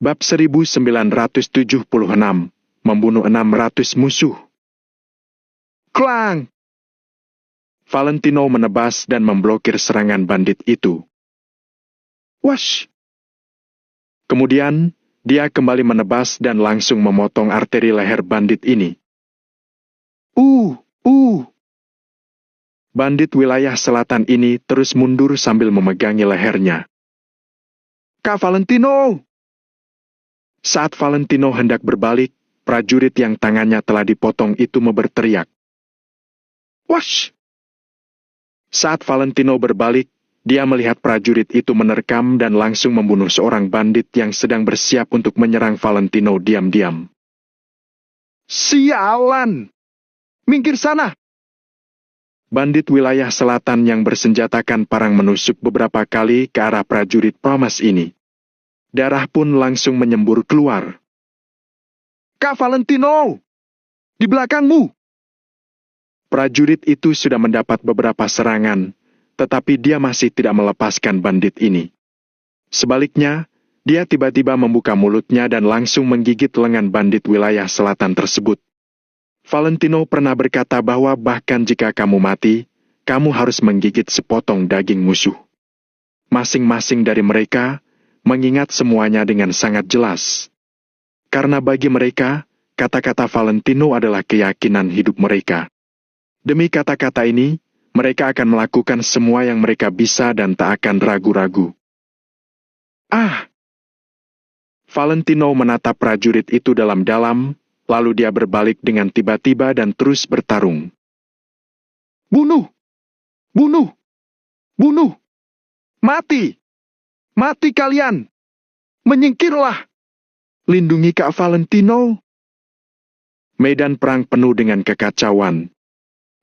Bab 1976, membunuh 600 musuh. Klang! Valentino menebas dan memblokir serangan bandit itu. Wash! Kemudian, dia kembali menebas dan langsung memotong arteri leher bandit ini. Bandit wilayah selatan ini terus mundur sambil memegangi lehernya. Kak Valentino! Saat Valentino hendak berbalik, prajurit yang tangannya telah dipotong itu berteriak. Wash! Saat Valentino berbalik, dia melihat prajurit itu menerkam dan langsung membunuh seorang bandit yang sedang bersiap untuk menyerang Valentino diam-diam. Sialan! Minggir sana! Bandit wilayah selatan yang bersenjatakan parang menusuk beberapa kali ke arah prajurit Pramas ini. Darah pun langsung menyembur keluar. Kak Valentino! Di belakangmu! Prajurit itu sudah mendapat beberapa serangan, tetapi dia masih tidak melepaskan bandit ini. Sebaliknya, dia tiba-tiba membuka mulutnya dan langsung menggigit lengan bandit wilayah selatan tersebut. Valentino pernah berkata bahwa bahkan jika kamu mati, kamu harus menggigit sepotong daging musuh. Masing-masing dari mereka mengingat semuanya dengan sangat jelas. Karena bagi mereka, kata-kata Valentino adalah keyakinan hidup mereka. Demi kata-kata ini, mereka akan melakukan semua yang mereka bisa dan tak akan ragu-ragu. Valentino menatap prajurit itu dalam-dalam, lalu dia berbalik dengan tiba-tiba dan terus bertarung. Bunuh! Bunuh! Bunuh! Mati! Mati kalian! Menyingkirlah! Lindungi Kak Valentino! Medan perang penuh dengan kekacauan.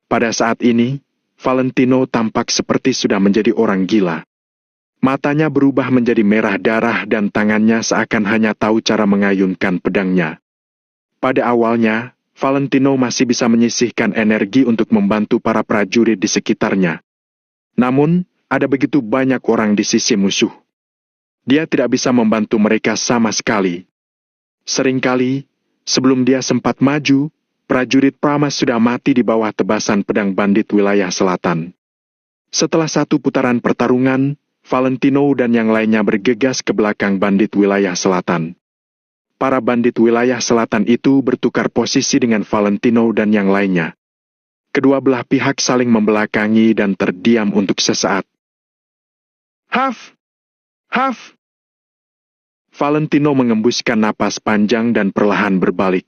Pada saat ini, Valentino tampak seperti sudah menjadi orang gila. Matanya berubah menjadi merah darah dan tangannya seakan hanya tahu cara mengayunkan pedangnya. Pada awalnya, Valentino masih bisa menyisihkan energi untuk membantu para prajurit di sekitarnya. Namun, ada begitu banyak orang di sisi musuh. Dia tidak bisa membantu mereka sama sekali. Seringkali, sebelum dia sempat maju, prajurit Pramas sudah mati di bawah tebasan pedang bandit wilayah selatan. Setelah satu putaran pertarungan, Valentino dan yang lainnya bergegas ke belakang bandit wilayah selatan. Para bandit wilayah selatan itu bertukar posisi dengan Valentino dan yang lainnya. Kedua belah pihak saling membelakangi dan terdiam untuk sesaat. Haf! Haf! Valentino mengembuskan napas panjang dan perlahan berbalik.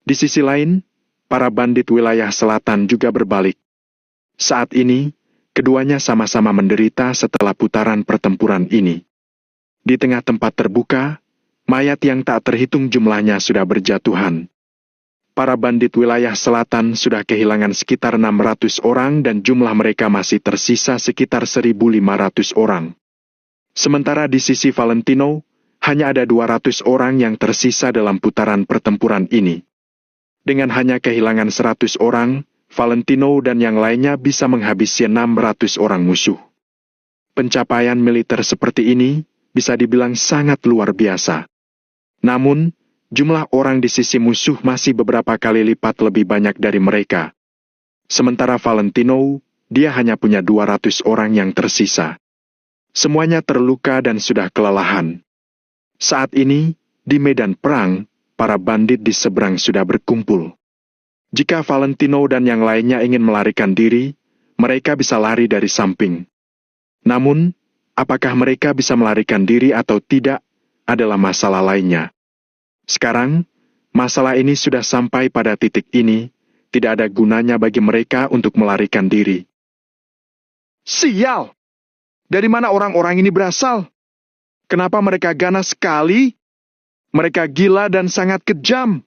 Di sisi lain, para bandit wilayah selatan juga berbalik. Saat ini, keduanya sama-sama menderita setelah putaran pertempuran ini. Di tengah tempat terbuka, mayat yang tak terhitung jumlahnya sudah berjatuhan. Para bandit wilayah selatan sudah kehilangan sekitar 600 orang dan jumlah mereka masih tersisa sekitar 1.500 orang. Sementara di sisi Valentino, hanya ada 200 orang yang tersisa dalam putaran pertempuran ini. Dengan hanya kehilangan 100 orang, Valentino dan yang lainnya bisa menghabisi 600 orang musuh. Pencapaian militer seperti ini bisa dibilang sangat luar biasa. Namun, jumlah orang di sisi musuh masih beberapa kali lipat lebih banyak dari mereka. Sementara Valentino, dia hanya punya 200 orang yang tersisa. Semuanya terluka dan sudah kelelahan. Saat ini, di medan perang, para bandit di seberang sudah berkumpul. Jika Valentino dan yang lainnya ingin melarikan diri, mereka bisa lari dari samping. Namun, apakah mereka bisa melarikan diri atau tidak, adalah masalah lainnya. Sekarang, masalah ini sudah sampai pada titik ini, tidak ada gunanya bagi mereka untuk melarikan diri. Sial! Dari mana orang-orang ini berasal? Kenapa mereka ganas sekali? Mereka gila dan sangat kejam.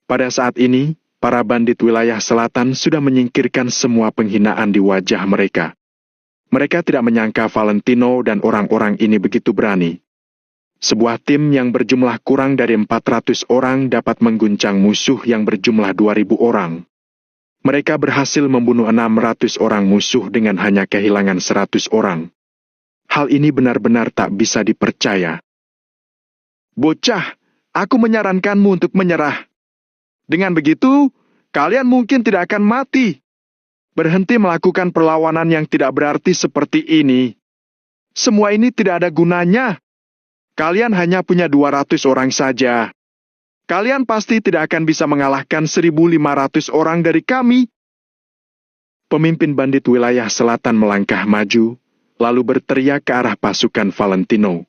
Pada saat ini, para bandit wilayah selatan sudah menyingkirkan semua penghinaan di wajah mereka. Mereka tidak menyangka Valentino dan orang-orang ini begitu berani. Sebuah tim yang berjumlah kurang dari 400 orang dapat mengguncang musuh yang berjumlah 2.000 orang. Mereka berhasil membunuh 600 orang musuh dengan hanya kehilangan 100 orang. Hal ini benar-benar tak bisa dipercaya. Bocah, aku menyarankanmu untuk menyerah. Dengan begitu, kalian mungkin tidak akan mati. Berhenti melakukan perlawanan yang tidak berarti seperti ini. Semua ini tidak ada gunanya. Kalian hanya punya 200 orang saja. Kalian pasti tidak akan bisa mengalahkan 1.500 orang dari kami. Pemimpin bandit wilayah selatan melangkah maju, lalu berteriak ke arah pasukan Valentino.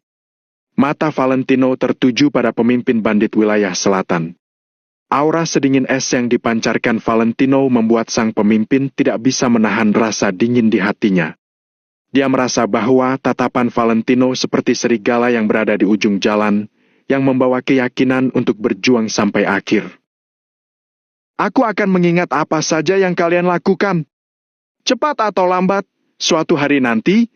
Mata Valentino tertuju pada pemimpin bandit wilayah selatan. Aura sedingin es yang dipancarkan Valentino membuat sang pemimpin tidak bisa menahan rasa dingin di hatinya. Dia merasa bahwa tatapan Valentino seperti serigala yang berada di ujung jalan, yang membawa keyakinan untuk berjuang sampai akhir. Aku akan mengingat apa saja yang kalian lakukan. Cepat atau lambat, suatu hari nanti,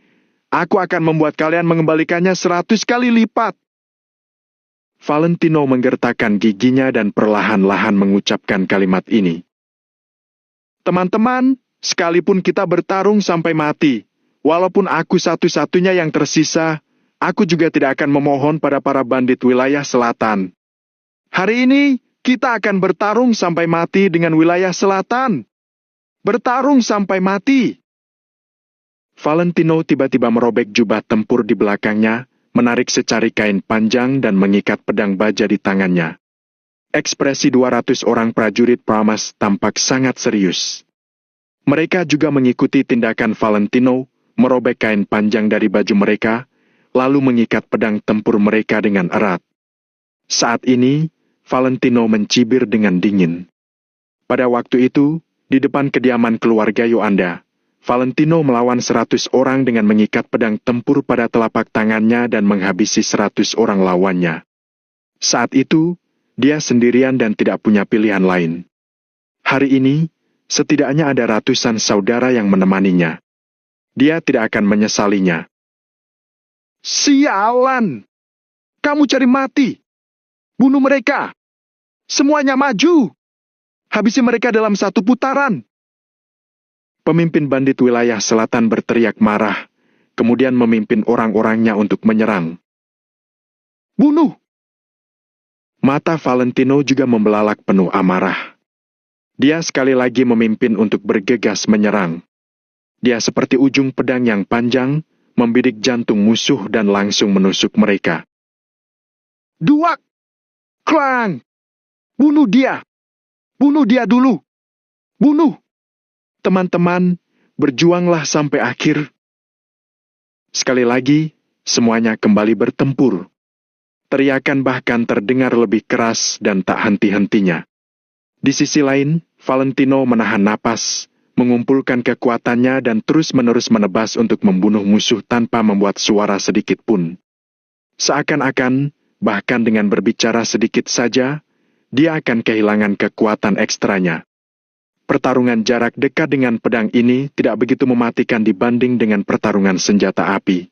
aku akan membuat kalian mengembalikannya 100 kali lipat. Valentino menggertakkan giginya dan perlahan-lahan mengucapkan kalimat ini. Teman-teman, sekalipun kita bertarung sampai mati, walaupun aku satu-satunya yang tersisa, aku juga tidak akan memohon pada para bandit wilayah selatan. Hari ini, kita akan bertarung sampai mati dengan wilayah selatan. Bertarung sampai mati. Valentino tiba-tiba merobek jubah tempur di belakangnya, menarik secari kain panjang dan mengikat pedang baja di tangannya. Ekspresi 200 orang prajurit Pramas tampak sangat serius. Mereka juga mengikuti tindakan Valentino, merobek kain panjang dari baju mereka, lalu mengikat pedang tempur mereka dengan erat. Saat ini, Valentino mencibir dengan dingin. Pada waktu itu, di depan kediaman keluarga Yoanda, Valentino melawan 100 orang dengan mengikat pedang tempur pada telapak tangannya dan menghabisi 100 orang lawannya. Saat itu, dia sendirian dan tidak punya pilihan lain. Hari ini, setidaknya ada ratusan saudara yang menemaninya. Dia tidak akan menyesalinya. Sialan! Kamu cari mati! Bunuh mereka! Semuanya maju! Habisi mereka dalam satu putaran! Pemimpin bandit wilayah selatan berteriak marah, kemudian memimpin orang-orangnya untuk menyerang. Bunuh! Mata Valentino juga membelalak penuh amarah. Dia sekali lagi memimpin untuk bergegas menyerang. Dia seperti ujung pedang yang panjang, membidik jantung musuh dan langsung menusuk mereka. Duak! Klang! Bunuh dia! Bunuh dia dulu! Bunuh! Teman-teman, berjuanglah sampai akhir. Sekali lagi, semuanya kembali bertempur. Teriakan bahkan terdengar lebih keras dan tak henti-hentinya. Di sisi lain, Valentino menahan napas, mengumpulkan kekuatannya dan terus-menerus menebas untuk membunuh musuh tanpa membuat suara sedikit pun. Seakan-akan, bahkan dengan berbicara sedikit saja, dia akan kehilangan kekuatan ekstranya. Pertarungan jarak dekat dengan pedang ini tidak begitu mematikan dibanding dengan pertarungan senjata api.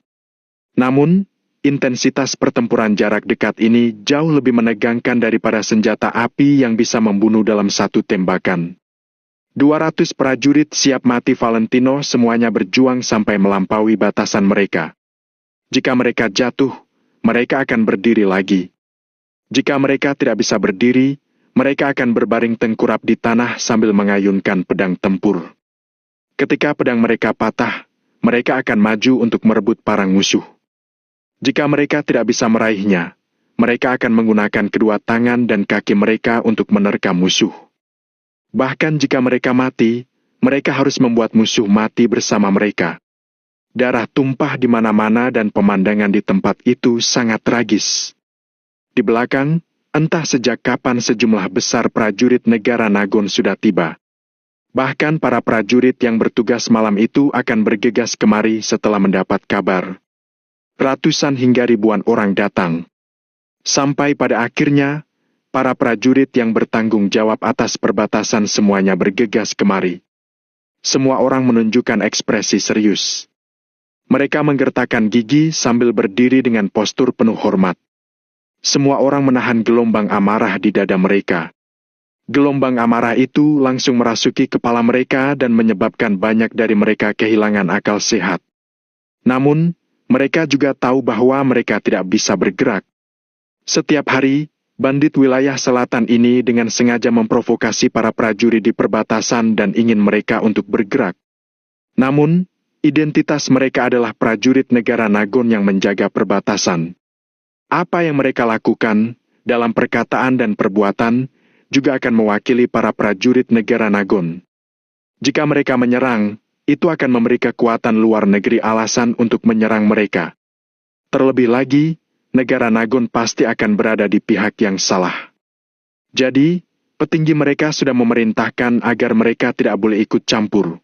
Namun, intensitas pertempuran jarak dekat ini jauh lebih menegangkan daripada senjata api yang bisa membunuh dalam satu tembakan. 200 prajurit siap mati Valentino semuanya berjuang sampai melampaui batasan mereka. Jika mereka jatuh, mereka akan berdiri lagi. Jika mereka tidak bisa berdiri, mereka akan berbaring tengkurap di tanah sambil mengayunkan pedang tempur. Ketika pedang mereka patah, mereka akan maju untuk merebut parang musuh. Jika mereka tidak bisa meraihnya, mereka akan menggunakan kedua tangan dan kaki mereka untuk menerkam musuh. Bahkan jika mereka mati, mereka harus membuat musuh mati bersama mereka. Darah tumpah di mana-mana dan pemandangan di tempat itu sangat tragis. Di belakang, entah sejak kapan sejumlah besar prajurit negara Nagon sudah tiba. Bahkan para prajurit yang bertugas malam itu akan bergegas kemari setelah mendapat kabar. Ratusan hingga ribuan orang datang. Sampai pada akhirnya, para prajurit yang bertanggung jawab atas perbatasan semuanya bergegas kemari. Semua orang menunjukkan ekspresi serius. Mereka menggertakkan gigi sambil berdiri dengan postur penuh hormat. Semua orang menahan gelombang amarah di dada mereka. Gelombang amarah itu langsung merasuki kepala mereka dan menyebabkan banyak dari mereka kehilangan akal sehat. Namun, mereka juga tahu bahwa mereka tidak bisa bergerak. Setiap hari, bandit wilayah selatan ini dengan sengaja memprovokasi para prajurit di perbatasan dan ingin mereka untuk bergerak. Namun, identitas mereka adalah prajurit negara Nagon yang menjaga perbatasan. Apa yang mereka lakukan, dalam perkataan dan perbuatan, juga akan mewakili para prajurit negara Nagon. Jika mereka menyerang, itu akan memberi kekuatan luar negeri alasan untuk menyerang mereka. Terlebih lagi, negara Nagon pasti akan berada di pihak yang salah. Jadi, petinggi mereka sudah memerintahkan agar mereka tidak boleh ikut campur.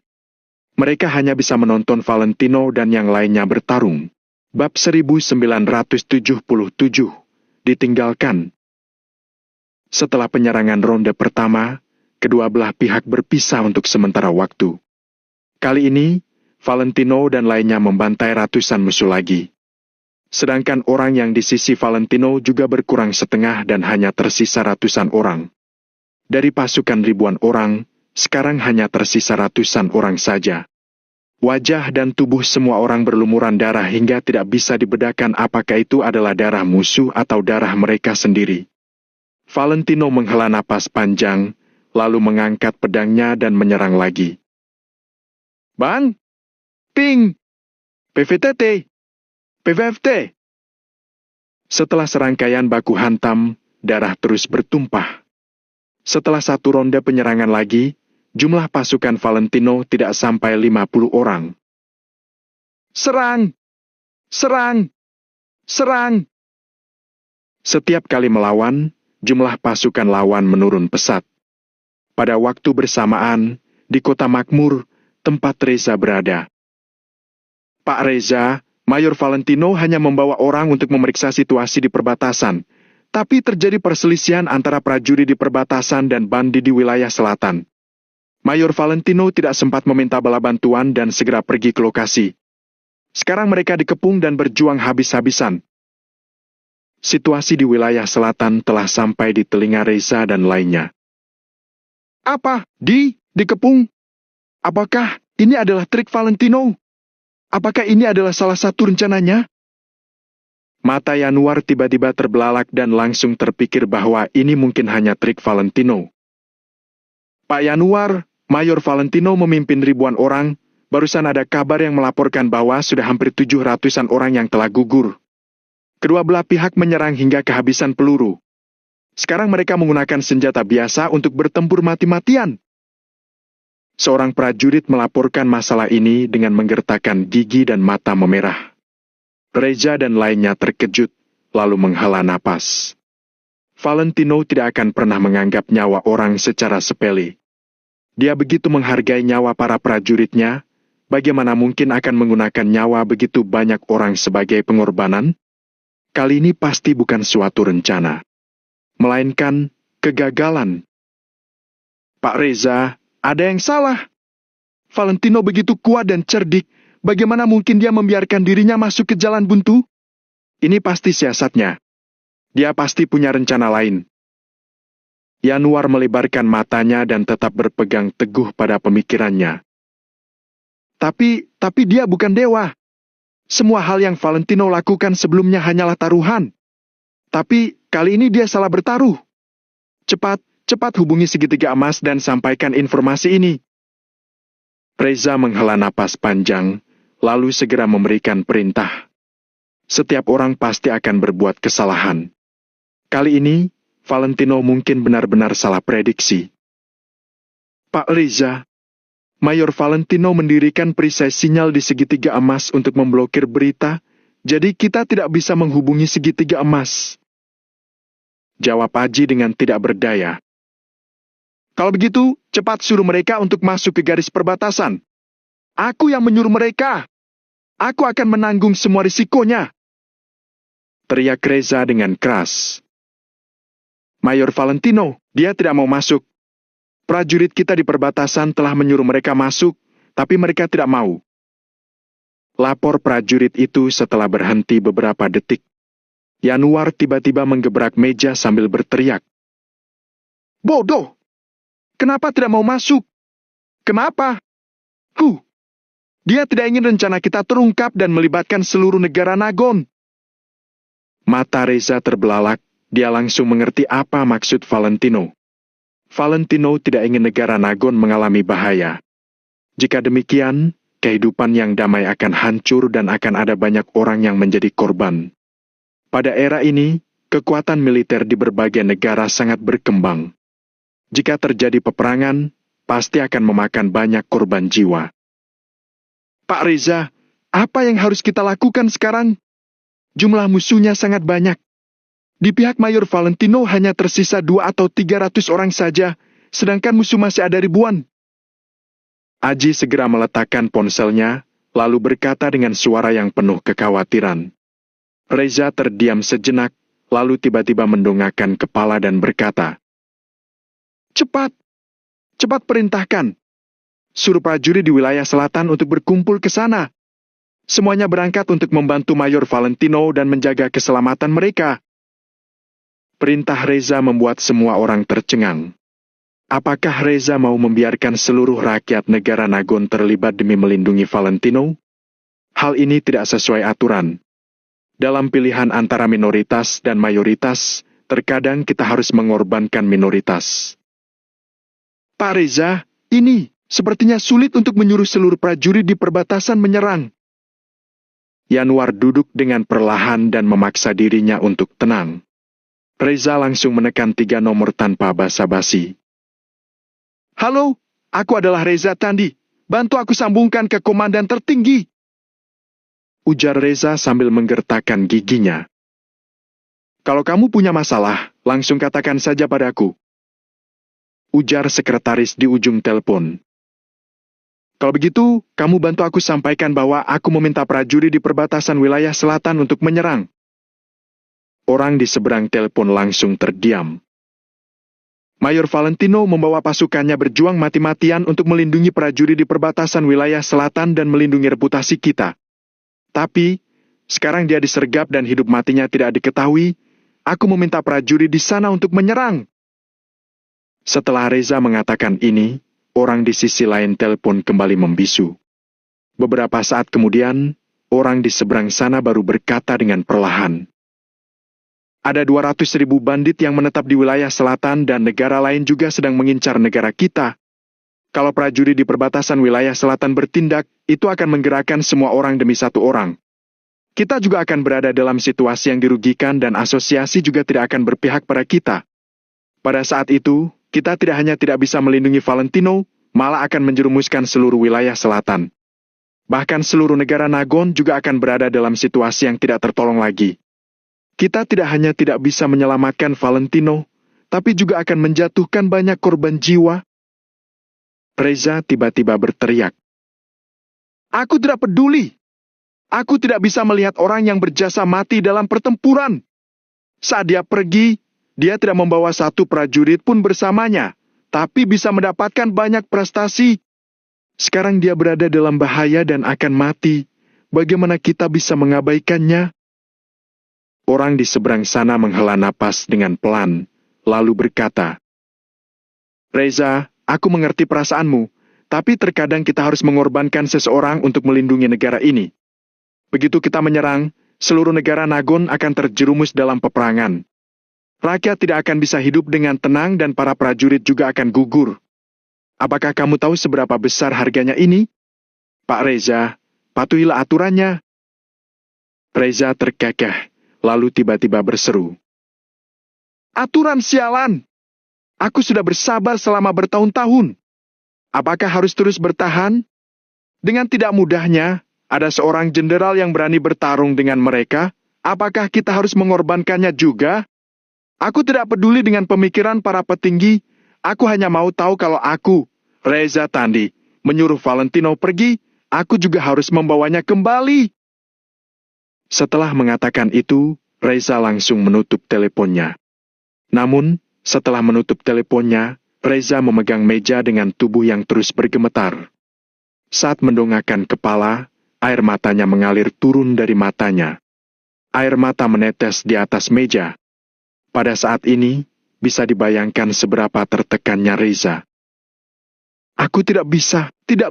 Mereka hanya bisa menonton Valentino dan yang lainnya bertarung. Bab 1977, ditinggalkan. Setelah penyerangan ronde pertama, kedua belah pihak berpisah untuk sementara waktu. Kali ini, Valentino dan lainnya membantai ratusan musuh lagi. Sedangkan orang yang di sisi Valentino juga berkurang setengah dan hanya tersisa ratusan orang. Dari pasukan ribuan orang, sekarang hanya tersisa ratusan orang saja. Wajah dan tubuh semua orang berlumuran darah hingga tidak bisa dibedakan apakah itu adalah darah musuh atau darah mereka sendiri. Valentino menghela napas panjang, lalu mengangkat pedangnya dan menyerang lagi. Bang! Ping! PVTT! PVFT! Setelah serangkaian baku hantam, darah terus bertumpah. Setelah satu ronde penyerangan lagi, jumlah pasukan Valentino tidak sampai 50 orang. Serang! Serang! Serang! Setiap kali melawan, jumlah pasukan lawan menurun pesat. Pada waktu bersamaan, di kota makmur, tempat Reza berada. Pak Reza, Mayor Valentino hanya membawa orang untuk memeriksa situasi di perbatasan, tapi terjadi perselisihan antara prajurit di perbatasan dan bandit di wilayah selatan. Mayor Valentino tidak sempat meminta bala bantuan dan segera pergi ke lokasi. Sekarang mereka dikepung dan berjuang habis-habisan. Situasi di wilayah selatan telah sampai di telinga Reza dan lainnya. Apa? Dikepung? Apakah ini adalah trik Valentino? Apakah ini adalah salah satu rencananya? Mata Yanuar tiba-tiba terbelalak dan langsung terpikir bahwa ini mungkin hanya trik Valentino. Pak Yanuar, Mayor Valentino memimpin ribuan orang, barusan ada kabar yang melaporkan bahwa sudah hampir 700-an orang yang telah gugur. Kedua belah pihak menyerang hingga kehabisan peluru. Sekarang mereka menggunakan senjata biasa untuk bertempur mati-matian. Seorang prajurit melaporkan masalah ini dengan menggertakkan gigi dan mata memerah. Reza dan lainnya terkejut, lalu menghela napas. Valentino tidak akan pernah menganggap nyawa orang secara sepele. Dia begitu menghargai nyawa para prajuritnya, bagaimana mungkin akan menggunakan nyawa begitu banyak orang sebagai pengorbanan? Kali ini pasti bukan suatu rencana, melainkan kegagalan. Pak Reza, ada yang salah. Valentino begitu kuat dan cerdik, bagaimana mungkin dia membiarkan dirinya masuk ke jalan buntu? Ini pasti siasatnya. Dia pasti punya rencana lain. Yanuar melebarkan matanya dan tetap berpegang teguh pada pemikirannya. Tapi dia bukan dewa. Semua hal yang Valentino lakukan sebelumnya hanyalah taruhan. Tapi kali ini dia salah bertaruh. Cepat hubungi segitiga emas dan sampaikan informasi ini. Reza menghela napas panjang, lalu segera memberikan perintah. Setiap orang pasti akan berbuat kesalahan. Kali ini, Valentino mungkin benar-benar salah prediksi. Pak Reza, Mayor Valentino mendirikan perisai sinyal di segitiga emas untuk memblokir berita, jadi kita tidak bisa menghubungi segitiga emas. Jawab Aji dengan tidak berdaya. Kalau begitu, cepat suruh mereka untuk masuk ke garis perbatasan. Aku yang menyuruh mereka. Aku akan menanggung semua risikonya. Teriak Reza dengan keras. Mayor Valentino, dia tidak mau masuk. Prajurit kita di perbatasan telah menyuruh mereka masuk, tapi mereka tidak mau. Lapor prajurit itu setelah berhenti beberapa detik. Yanuar tiba-tiba menggebrak meja sambil berteriak. Bodoh! Kenapa tidak mau masuk? Kenapa? Dia tidak ingin rencana kita terungkap dan melibatkan seluruh negara Nagon. Mata Reza terbelalak, dia langsung mengerti apa maksud Valentino. Valentino tidak ingin negara Nagon mengalami bahaya. Jika demikian, kehidupan yang damai akan hancur dan akan ada banyak orang yang menjadi korban. Pada era ini, kekuatan militer di berbagai negara sangat berkembang. Jika terjadi peperangan, pasti akan memakan banyak korban jiwa. Pak Reza, apa yang harus kita lakukan sekarang? Jumlah musuhnya sangat banyak. Di pihak Mayor Valentino hanya tersisa 200 atau 300 orang saja, sedangkan musuh masih ada ribuan. Aji segera meletakkan ponselnya, lalu berkata dengan suara yang penuh kekhawatiran. Reza terdiam sejenak, lalu tiba-tiba mendongakkan kepala dan berkata, Cepat! Cepat perintahkan! Suruh prajurit di wilayah selatan untuk berkumpul ke sana. Semuanya berangkat untuk membantu Mayor Valentino dan menjaga keselamatan mereka. Perintah Reza membuat semua orang tercengang. Apakah Reza mau membiarkan seluruh rakyat negara Nagon terlibat demi melindungi Valentino? Hal ini tidak sesuai aturan. Dalam pilihan antara minoritas dan mayoritas, terkadang kita harus mengorbankan minoritas. Pak Reza, ini sepertinya sulit untuk menyuruh seluruh prajurit di perbatasan menyerang. Yanwar duduk dengan perlahan dan memaksa dirinya untuk tenang. Reza langsung menekan 3 nomor tanpa basa-basi. Halo, aku adalah Reza Tandi. Bantu aku sambungkan ke komandan tertinggi. Ujar Reza sambil menggertakkan giginya. Kalau kamu punya masalah, langsung katakan saja padaku. Ujar sekretaris di ujung telepon. Kalau begitu, kamu bantu aku sampaikan bahwa aku meminta prajurit di perbatasan wilayah selatan untuk menyerang. Orang di seberang telepon langsung terdiam. Mayor Valentino membawa pasukannya berjuang mati-matian untuk melindungi prajurit di perbatasan wilayah selatan dan melindungi reputasi kita. Tapi, sekarang dia disergap dan hidup matinya tidak diketahui. Aku meminta prajurit di sana untuk menyerang. Setelah Reza mengatakan ini, orang di sisi lain telepon kembali membisu. Beberapa saat kemudian, orang di seberang sana baru berkata dengan perlahan. Ada 200.000 bandit yang menetap di wilayah selatan dan negara lain juga sedang mengincar negara kita. Kalau prajurit di perbatasan wilayah selatan bertindak, itu akan menggerakkan semua orang demi satu orang. Kita juga akan berada dalam situasi yang dirugikan dan asosiasi juga tidak akan berpihak pada kita. Pada saat itu, kita tidak hanya tidak bisa melindungi Valentino, malah akan menjerumuskan seluruh wilayah selatan. Bahkan seluruh negara Nagon juga akan berada dalam situasi yang tidak tertolong lagi. Kita tidak hanya tidak bisa menyelamatkan Valentino, tapi juga akan menjatuhkan banyak korban jiwa. Reza tiba-tiba berteriak. Aku tidak peduli. Aku tidak bisa melihat orang yang berjasa mati dalam pertempuran. Saat dia pergi, dia tidak membawa satu prajurit pun bersamanya, tapi bisa mendapatkan banyak prestasi. Sekarang dia berada dalam bahaya dan akan mati. Bagaimana kita bisa mengabaikannya? Orang di seberang sana menghela napas dengan pelan, lalu berkata, Reza, aku mengerti perasaanmu, tapi terkadang kita harus mengorbankan seseorang untuk melindungi negara ini. Begitu kita menyerang, seluruh negara Nagon akan terjerumus dalam peperangan. Rakyat tidak akan bisa hidup dengan tenang dan para prajurit juga akan gugur. Apakah kamu tahu seberapa besar harganya ini? Pak Reza, patuhilah aturannya. Reza terkekeh. Lalu tiba-tiba berseru. Aturan sialan! Aku sudah bersabar selama bertahun-tahun. Apakah harus terus bertahan? Dengan tidak mudahnya, ada seorang jenderal yang berani bertarung dengan mereka. Apakah kita harus mengorbankannya juga? Aku tidak peduli dengan pemikiran para petinggi. Aku hanya mau tahu kalau aku, Reza Tandi, menyuruh Valentino pergi, aku juga harus membawanya kembali. Setelah mengatakan itu, Reza langsung menutup teleponnya. Namun, setelah menutup teleponnya, Reza memegang meja dengan tubuh yang terus bergemetar. Saat mendongakkan kepala, air matanya mengalir turun dari matanya. Air mata menetes di atas meja. Pada saat ini, bisa dibayangkan seberapa tertekannya Reza. Aku tidak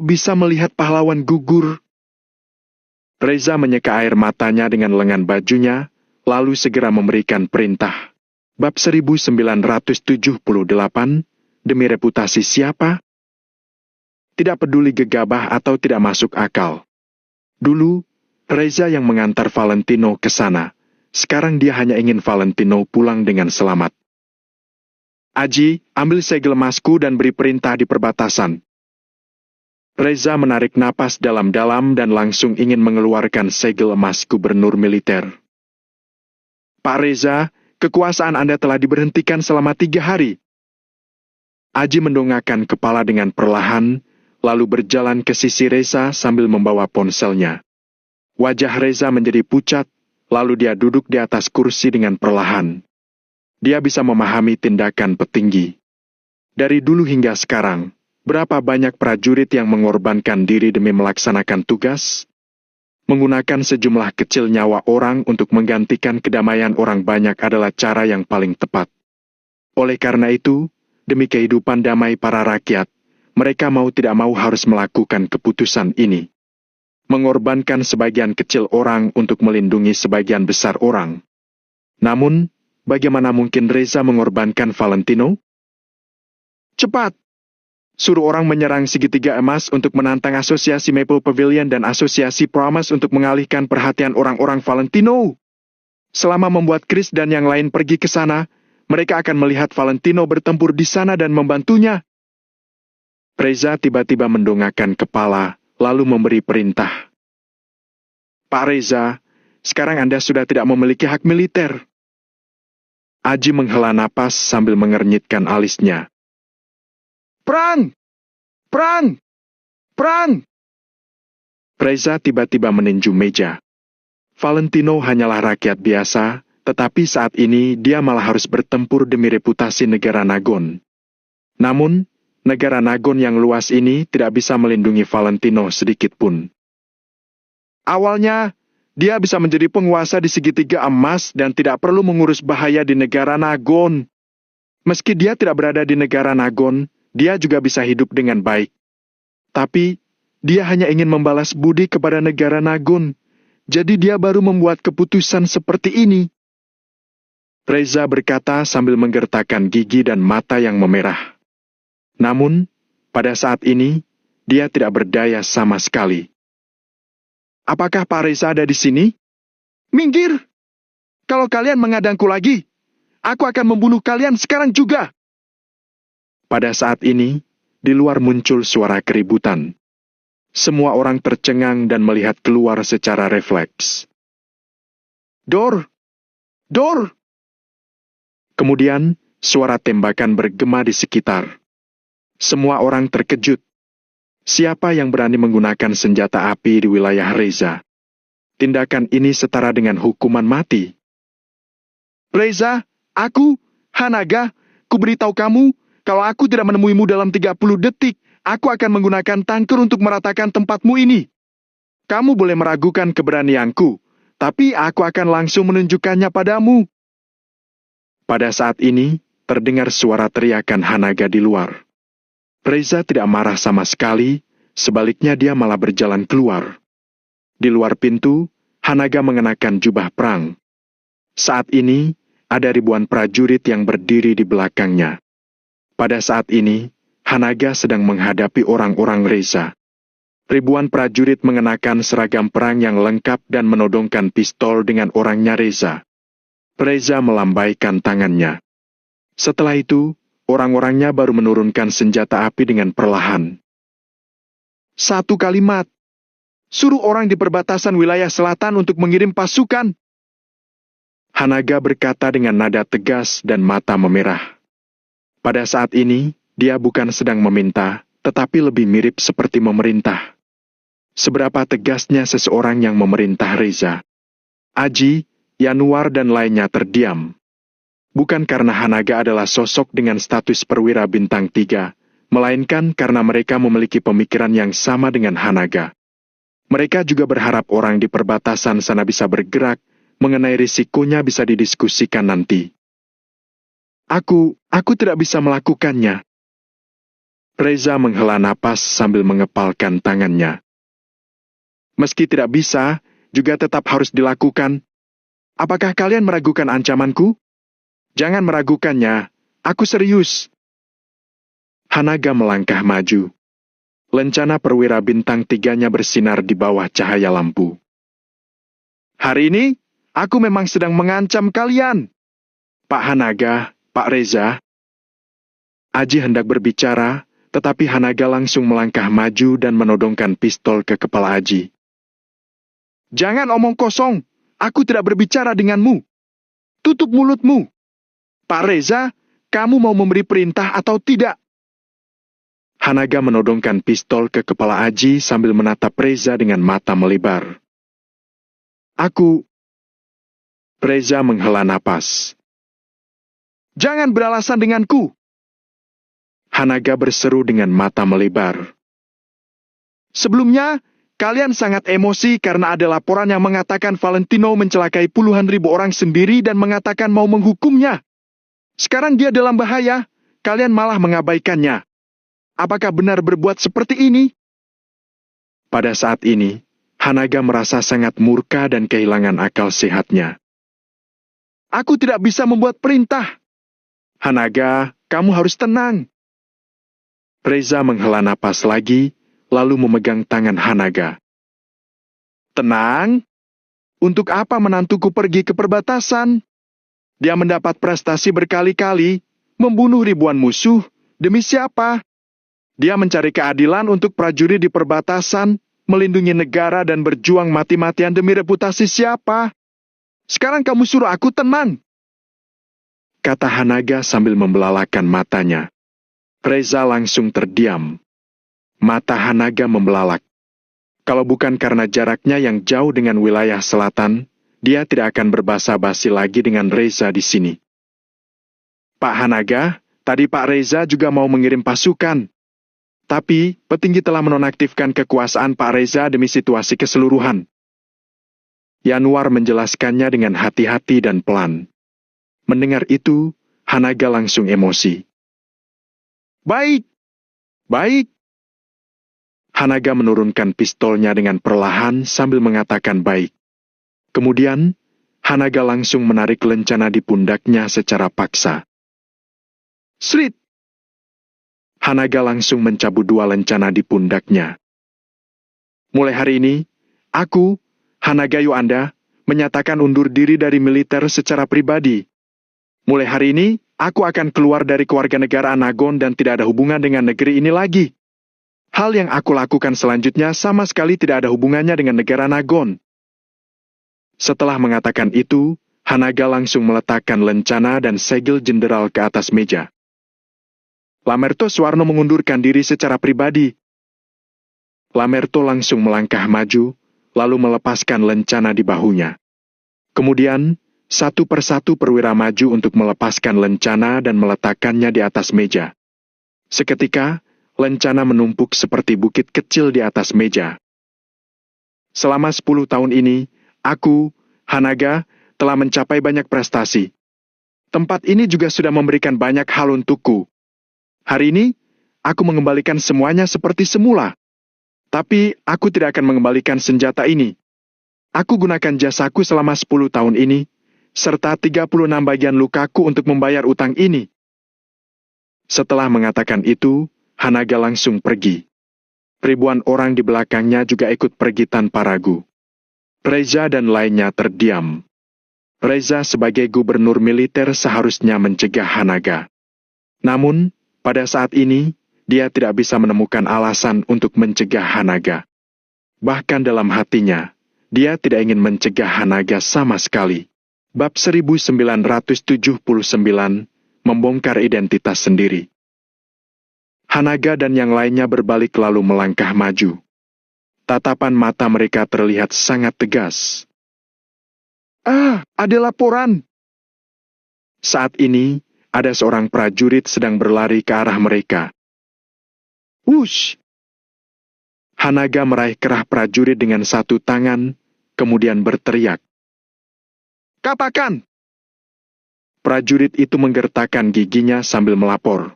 bisa melihat pahlawan gugur. Reza menyeka air matanya dengan lengan bajunya, lalu segera memberikan perintah. Bab 1978, demi reputasi siapa? Tidak peduli gegabah atau tidak masuk akal. Dulu, Reza yang mengantar Valentino ke sana. Sekarang dia hanya ingin Valentino pulang dengan selamat. Aji, ambil segel emasku dan beri perintah di perbatasan. Reza menarik napas dalam-dalam dan langsung ingin mengeluarkan segel emas gubernur militer. Pak Reza, kekuasaan Anda telah diberhentikan selama 3 hari. Aji mendongakkan kepala dengan perlahan, lalu berjalan ke sisi Reza sambil membawa ponselnya. Wajah Reza menjadi pucat, lalu dia duduk di atas kursi dengan perlahan. Dia bisa memahami tindakan petinggi. Dari dulu hingga sekarang, berapa banyak prajurit yang mengorbankan diri demi melaksanakan tugas? Menggunakan sejumlah kecil nyawa orang untuk menggantikan kedamaian orang banyak adalah cara yang paling tepat. Oleh karena itu, demi kehidupan damai para rakyat, mereka mau tidak mau harus melakukan keputusan ini. Mengorbankan sebagian kecil orang untuk melindungi sebagian besar orang. Namun, bagaimana mungkin Reza mengorbankan Valentino? Cepat! Suruh orang menyerang segitiga emas untuk menantang asosiasi Maple Pavilion dan asosiasi Promise untuk mengalihkan perhatian orang-orang Valentino. Selama membuat Chris dan yang lain pergi ke sana, mereka akan melihat Valentino bertempur di sana dan membantunya. Reza tiba-tiba mendongakkan kepala, lalu memberi perintah. Pak Reza, sekarang Anda sudah tidak memiliki hak militer. Aji menghela napas sambil mengernyitkan alisnya. Perang! Perang! Perang! Reza tiba-tiba meninju meja. Valentino hanyalah rakyat biasa, tetapi saat ini dia malah harus bertempur demi reputasi negara Nagon. Namun, negara Nagon yang luas ini tidak bisa melindungi Valentino sedikit pun. Awalnya, dia bisa menjadi penguasa di segitiga emas dan tidak perlu mengurus bahaya di negara Nagon. Meski dia tidak berada di negara Nagon, dia juga bisa hidup dengan baik. Tapi, dia hanya ingin membalas budi kepada negara Nagon. Jadi dia baru membuat keputusan seperti ini. Reza berkata sambil menggertakkan gigi dan mata yang memerah. Namun, pada saat ini, dia tidak berdaya sama sekali. Apakah Pak Reza ada di sini? Minggir! Kalau kalian mengadangku lagi, aku akan membunuh kalian sekarang juga. Pada saat ini, di luar muncul suara keributan. Semua orang tercengang dan melihat keluar secara refleks. Dor! Dor! Kemudian, suara tembakan bergema di sekitar. Semua orang terkejut. Siapa yang berani menggunakan senjata api di wilayah Reza? Tindakan ini setara dengan hukuman mati. Reza, aku, Hanaga, kuberitahu kamu, kalau aku tidak menemuimu dalam 30 detik, aku akan menggunakan tanker untuk meratakan tempatmu ini. Kamu boleh meragukan keberanianku, tapi aku akan langsung menunjukkannya padamu. Pada saat ini, terdengar suara teriakan Hanaga di luar. Reza tidak marah sama sekali, sebaliknya dia malah berjalan keluar. Di luar pintu, Hanaga mengenakan jubah perang. Saat ini, ada ribuan prajurit yang berdiri di belakangnya. Pada saat ini, Hanaga sedang menghadapi orang-orang Reza. Ribuan prajurit mengenakan seragam perang yang lengkap dan menodongkan pistol dengan orangnya Reza. Reza melambaikan tangannya. Setelah itu, orang-orangnya baru menurunkan senjata api dengan perlahan. Satu kalimat. Suruh orang di perbatasan wilayah selatan untuk mengirim pasukan. Hanaga berkata dengan nada tegas dan mata memerah. Pada saat ini, dia bukan sedang meminta, tetapi lebih mirip seperti memerintah. Seberapa tegasnya seseorang yang memerintah Reza. Aji, Yanuar dan lainnya terdiam. Bukan karena Hanaga adalah sosok dengan status perwira bintang 3, melainkan karena mereka memiliki pemikiran yang sama dengan Hanaga. Mereka juga berharap orang di perbatasan sana bisa bergerak, mengenai risikonya bisa didiskusikan nanti. Aku tidak bisa melakukannya. Reza menghela napas sambil mengepalkan tangannya. Meski tidak bisa, juga tetap harus dilakukan. Apakah kalian meragukan ancamanku? Jangan meragukannya, aku serius. Hanaga melangkah maju. Lencana perwira bintang 3-nya bersinar di bawah cahaya lampu. Hari ini, aku memang sedang mengancam kalian. Pak Hanaga, Pak Reza. Aji hendak berbicara, tetapi Hanaga langsung melangkah maju dan menodongkan pistol ke kepala Aji. Jangan omong kosong, aku tidak berbicara denganmu. Tutup mulutmu. Pak Reza, kamu mau memberi perintah atau tidak? Hanaga menodongkan pistol ke kepala Aji sambil menatap Reza dengan mata melebar. Reza menghela napas. Jangan beralasan denganku. Hanaga berseru dengan mata melebar. Sebelumnya, kalian sangat emosi karena ada laporan yang mengatakan Valentino mencelakai puluhan ribu orang sendiri dan mengatakan mau menghukumnya. Sekarang dia dalam bahaya, kalian malah mengabaikannya. Apakah benar berbuat seperti ini? Pada saat ini, Hanaga merasa sangat murka dan kehilangan akal sehatnya. Aku tidak bisa membuat perintah. Hanaga, kamu harus tenang. Reza menghela napas lagi, lalu memegang tangan Hanaga. Tenang? Untuk apa menantuku pergi ke perbatasan? Dia mendapat prestasi berkali-kali, membunuh ribuan musuh, demi siapa? Dia mencari keadilan untuk prajurit di perbatasan, melindungi negara dan berjuang mati-matian demi reputasi siapa? Sekarang kamu suruh aku tenang. Kata Hanaga sambil membelalakan matanya. Reza langsung terdiam. Mata Hanaga membelalak. Kalau bukan karena jaraknya yang jauh dengan wilayah selatan, dia tidak akan berbasa-basi lagi dengan Reza di sini. Pak Hanaga, tadi Pak Reza juga mau mengirim pasukan. Tapi, petinggi telah menonaktifkan kekuasaan Pak Reza demi situasi keseluruhan. Yanuar menjelaskannya dengan hati-hati dan pelan. Mendengar itu, Hanaga langsung emosi. Baik, baik. Hanaga menurunkan pistolnya dengan perlahan sambil mengatakan baik. Kemudian, Hanaga langsung menarik lencana di pundaknya secara paksa. Srit! Hanaga langsung mencabut 2 lencana di pundaknya. Mulai hari ini, aku, Hanaga Yuanda, menyatakan undur diri dari militer secara pribadi. Mulai hari ini, aku akan keluar dari kewarganegaraan Nagon dan tidak ada hubungan dengan negeri ini lagi. Hal yang aku lakukan selanjutnya sama sekali tidak ada hubungannya dengan negara Nagon. Setelah mengatakan itu, Hanaga langsung meletakkan lencana dan segel jenderal ke atas meja. Lamerto Suwarno mengundurkan diri secara pribadi. Lamerto langsung melangkah maju, lalu melepaskan lencana di bahunya. Kemudian, satu persatu perwira maju untuk melepaskan lencana dan meletakkannya di atas meja. Seketika, lencana menumpuk seperti bukit kecil di atas meja. Selama 10 tahun ini, aku, Hanaga, telah mencapai banyak prestasi. Tempat ini juga sudah memberikan banyak hal untukku. Hari ini, aku mengembalikan semuanya seperti semula. Tapi, aku tidak akan mengembalikan senjata ini. Aku gunakan jasaku selama 10 tahun ini, serta 36 bagian lukaku untuk membayar utang ini. Setelah mengatakan itu, Hanaga langsung pergi. Ribuan orang di belakangnya juga ikut pergi tanpa ragu. Reza dan lainnya terdiam. Reza sebagai gubernur militer seharusnya mencegah Hanaga. Namun, pada saat ini, dia tidak bisa menemukan alasan untuk mencegah Hanaga. Bahkan dalam hatinya, dia tidak ingin mencegah Hanaga sama sekali. Bab 1979, membongkar identitas sendiri. Hanaga dan yang lainnya berbalik lalu melangkah maju. Tatapan mata mereka terlihat sangat tegas. Ada laporan. Saat ini, ada seorang prajurit sedang berlari ke arah mereka. Wush! Hanaga meraih kerah prajurit dengan satu tangan, kemudian berteriak. Katakan! Prajurit itu menggertakkan giginya sambil melapor.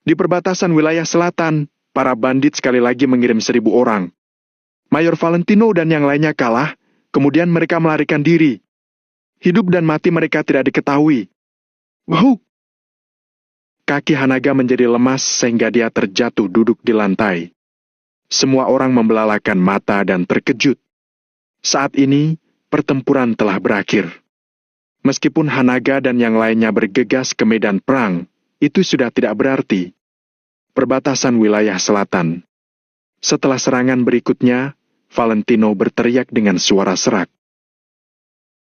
Di perbatasan wilayah selatan, para bandit sekali lagi mengirim 1.000 orang. Mayor Valentino dan yang lainnya kalah, kemudian mereka melarikan diri. Hidup dan mati mereka tidak diketahui. Bau! Kaki Hanaga menjadi lemas sehingga dia terjatuh duduk di lantai. Semua orang membelalakan mata dan terkejut. Saat ini, pertempuran telah berakhir. Meskipun Hanaga dan yang lainnya bergegas ke medan perang, itu sudah tidak berarti. Perbatasan wilayah selatan. Setelah serangan berikutnya, Valentino berteriak dengan suara serak.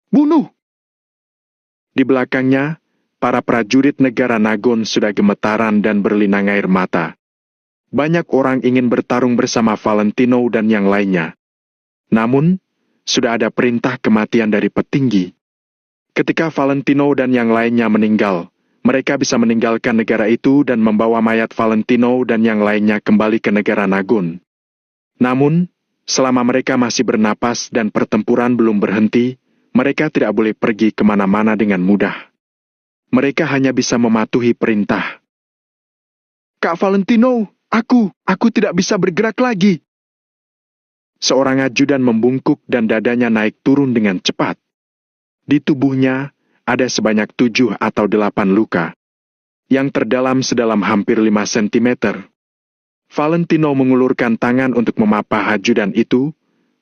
Bunuh! Di belakangnya, para prajurit negara Nagon sudah gemetaran dan berlinang air mata. Banyak orang ingin bertarung bersama Valentino dan yang lainnya. Namun, sudah ada perintah kematian dari petinggi. Ketika Valentino dan yang lainnya meninggal, mereka bisa meninggalkan negara itu dan membawa mayat Valentino dan yang lainnya kembali ke negara Nagon. Namun, selama mereka masih bernapas dan pertempuran belum berhenti, mereka tidak boleh pergi kemana-mana dengan mudah. Mereka hanya bisa mematuhi perintah. Kak Valentino, aku tidak bisa bergerak lagi. Seorang ajudan membungkuk dan dadanya naik turun dengan cepat. Di tubuhnya, ada sebanyak 7 atau 8 luka. Yang terdalam sedalam hampir 5 cm. Valentino mengulurkan tangan untuk memapah ajudan itu,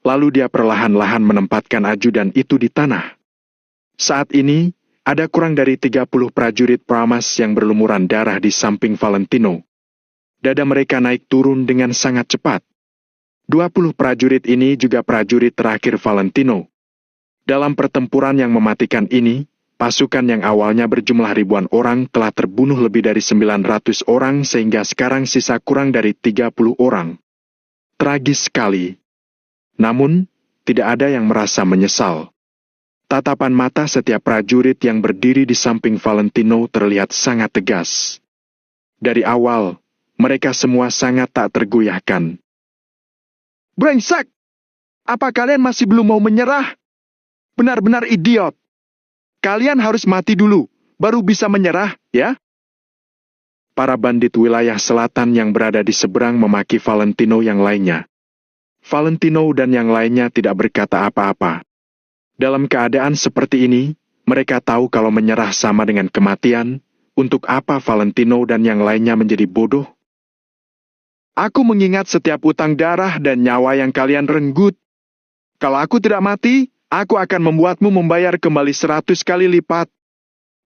lalu dia perlahan-lahan menempatkan ajudan itu di tanah. Saat ini, ada kurang dari 30 prajurit Pramas yang berlumuran darah di samping Valentino. Dada mereka naik turun dengan sangat cepat. 20 prajurit ini juga prajurit terakhir Valentino. Dalam pertempuran yang mematikan ini, pasukan yang awalnya berjumlah ribuan orang telah terbunuh lebih dari 900 orang sehingga sekarang sisa kurang dari 30 orang. Tragis sekali. Namun, tidak ada yang merasa menyesal. Tatapan mata setiap prajurit yang berdiri di samping Valentino terlihat sangat tegas. Dari awal, mereka semua sangat tak tergoyahkan. Brengsek! Apa kalian masih belum mau menyerah? Benar-benar idiot. Kalian harus mati dulu, baru bisa menyerah, ya? Para bandit wilayah selatan yang berada di seberang memaki Valentino yang lainnya. Valentino dan yang lainnya tidak berkata apa-apa. Dalam keadaan seperti ini, mereka tahu kalau menyerah sama dengan kematian. Untuk apa Valentino dan yang lainnya menjadi bodoh? Aku mengingat setiap utang darah dan nyawa yang kalian renggut. Kalau aku tidak mati, aku akan membuatmu membayar kembali 100 kali lipat.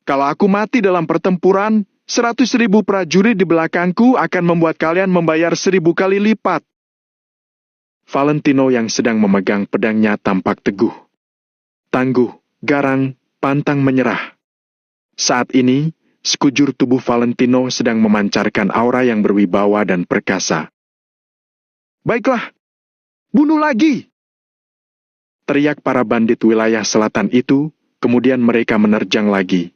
Kalau aku mati dalam pertempuran, 100.000 prajurit di belakangku akan membuat kalian membayar 1000 kali lipat. Valentino yang sedang memegang pedangnya tampak teguh. Tangguh, garang, pantang menyerah. Saat ini, sekujur tubuh Valentino sedang memancarkan aura yang berwibawa dan perkasa. Baiklah, bunuh lagi! Teriak para bandit wilayah selatan itu, kemudian mereka menerjang lagi.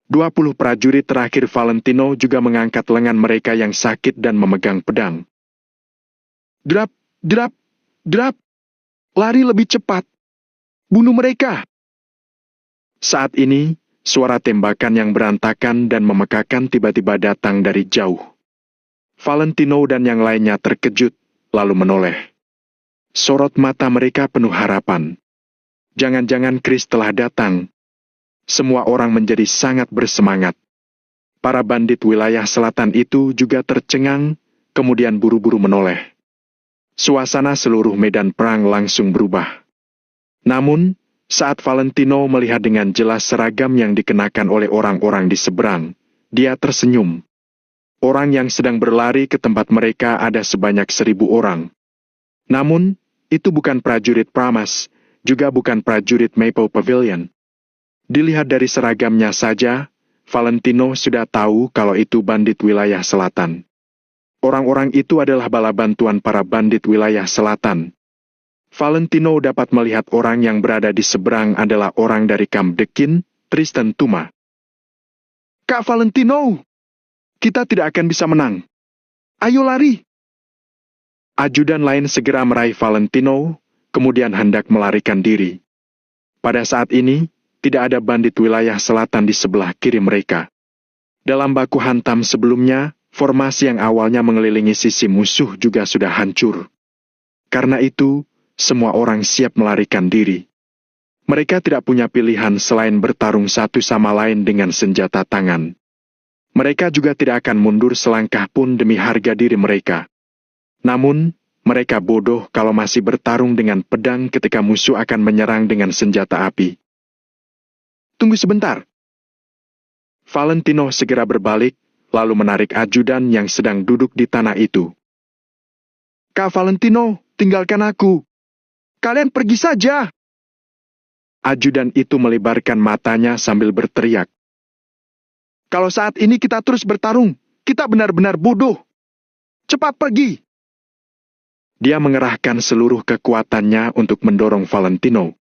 20 prajurit terakhir Valentino juga mengangkat lengan mereka yang sakit dan memegang pedang. Drap, drap, drap! Lari lebih cepat! Bunuh mereka! Saat ini, suara tembakan yang berantakan dan memekakan tiba-tiba datang dari jauh. Valentino dan yang lainnya terkejut, lalu menoleh. Sorot mata mereka penuh harapan. Jangan-jangan Chris telah datang. Semua orang menjadi sangat bersemangat. Para bandit wilayah selatan itu juga tercengang, kemudian buru-buru menoleh. Suasana seluruh medan perang langsung berubah. Namun, saat Valentino melihat dengan jelas seragam yang dikenakan oleh orang-orang di seberang, dia tersenyum. Orang yang sedang berlari ke tempat mereka ada sebanyak 1000 orang. Namun, itu bukan prajurit Pramas, juga bukan prajurit Maple Pavilion. Dilihat dari seragamnya saja, Valentino sudah tahu kalau itu bandit wilayah selatan. Orang-orang itu adalah bala bantuan para bandit wilayah selatan. Valentino dapat melihat orang yang berada di seberang adalah orang dari Camp Dekin, Tristan Tuma. Kak Valentino, kita tidak akan bisa menang. Ayo lari! Ajudan lain segera meraih Valentino, kemudian hendak melarikan diri. Pada saat ini, tidak ada bandit wilayah selatan di sebelah kiri mereka. Dalam baku hantam sebelumnya, formasi yang awalnya mengelilingi sisi musuh juga sudah hancur. Karena itu, semua orang siap melarikan diri. Mereka tidak punya pilihan selain bertarung satu sama lain dengan senjata tangan. Mereka juga tidak akan mundur selangkah pun demi harga diri mereka. Namun, mereka bodoh kalau masih bertarung dengan pedang ketika musuh akan menyerang dengan senjata api. Tunggu sebentar. Valentino segera berbalik, lalu menarik ajudan yang sedang duduk di tanah itu. Kak Valentino, tinggalkan aku. Kalian pergi saja. Ajudan itu melebarkan matanya sambil berteriak. Kalau saat ini kita terus bertarung, kita benar-benar bodoh. Cepat pergi. Dia mengerahkan seluruh kekuatannya untuk mendorong Valentino.